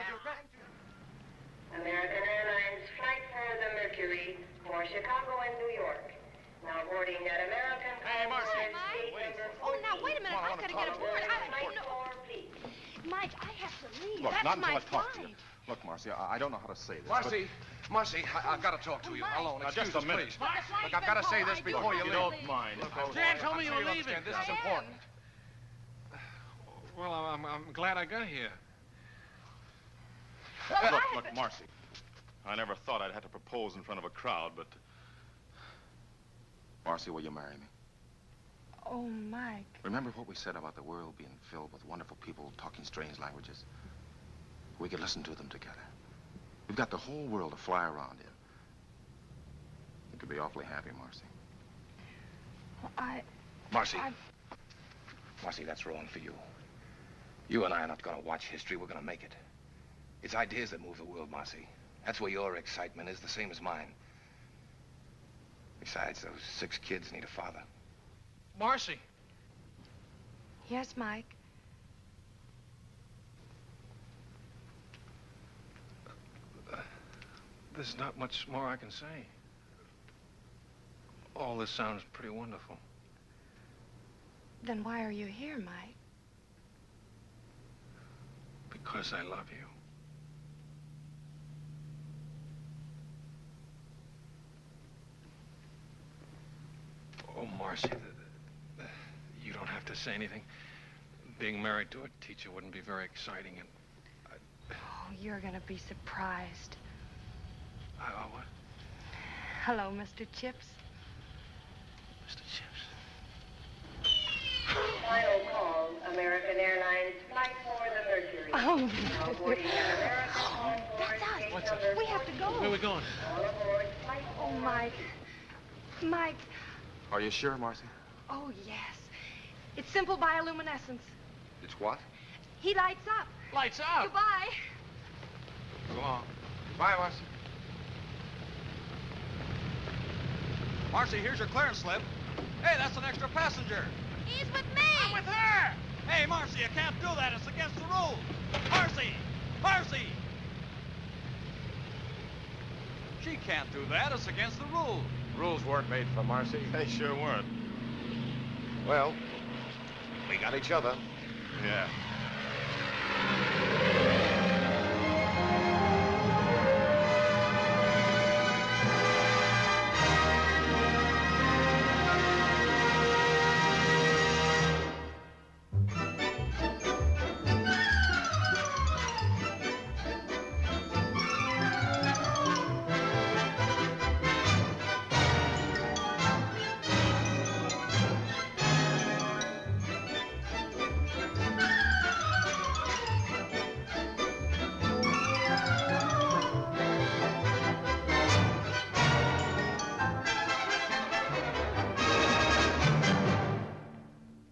I: American Airlines flight for the Mercury for Chicago and New York. Now boarding at American.
J: Hey, Marcy.
E: Oh, now, wait a minute. I've got to get aboard. I don't know. Mike, I have to leave.
J: Look,
E: That's
J: not until
E: my
J: I talk to you.
E: flight.
J: Look, Marcy, I don't know how to say this.
L: Marcy, Marcy, I've got to talk to you alone.
J: Now, just
L: Excuse
J: a
L: us,
J: minute.
L: please. Look, I've got to say this before you
J: you
L: leave.
J: don't mind.
L: Jan told me you were leaving. This is important.
P: Well, I'm glad I got here.
J: Look, Marcy. I never thought I'd have to propose in front of a crowd, but... Marcy, will you marry me?
E: Oh, Mike.
J: Remember what we said about the world being filled with wonderful people talking strange languages? We could listen to them together.
S: We've got the whole world to fly around in. You could be awfully happy, Marcy.
E: Well,
S: Marcy. Marcy, that's wrong for you. You and I are not going to watch history. We're going to make it. It's ideas that move the world, Marcy. That's where your excitement is, the same as mine. Besides, those 6 kids need a father.
F: Marcy.
E: Yes, Mike?
L: There's not much more I can say. All this sounds pretty wonderful.
E: Then why are you here, Mike?
L: Because I love you. Oh, Marcy, you don't have to say anything. Being married to a teacher wouldn't be very exciting, and
E: Oh, you're gonna be surprised.
L: what?
E: Hello, Mr. Chips.
L: Mr. Chips.
I: Final call, American Airlines Flight for the Mercury.
E: Oh,
I: Now boarding an American on board gate
E: What's
I: number
E: up? We have to go.
L: Where are we going?
I: All aboard flight
E: Oh, Mike. Mike.
S: Are you sure, Marcy?
E: Oh, yes. It's simple bioluminescence.
S: It's what?
E: He lights up.
F: Lights out.
E: Goodbye.
L: Go on.
S: Bye, Marcy.
P: Marcy, here's your clearance slip. Hey, that's an extra passenger.
K: He's with me.
P: I'm with her. Hey, Marcy, you can't do that. It's against the rules. Marcy! Marcy! She can't do that. It's against the rules.
L: Rules weren't made for Marcy.
S: They sure weren't.
L: Well, we got each other.
S: Yeah.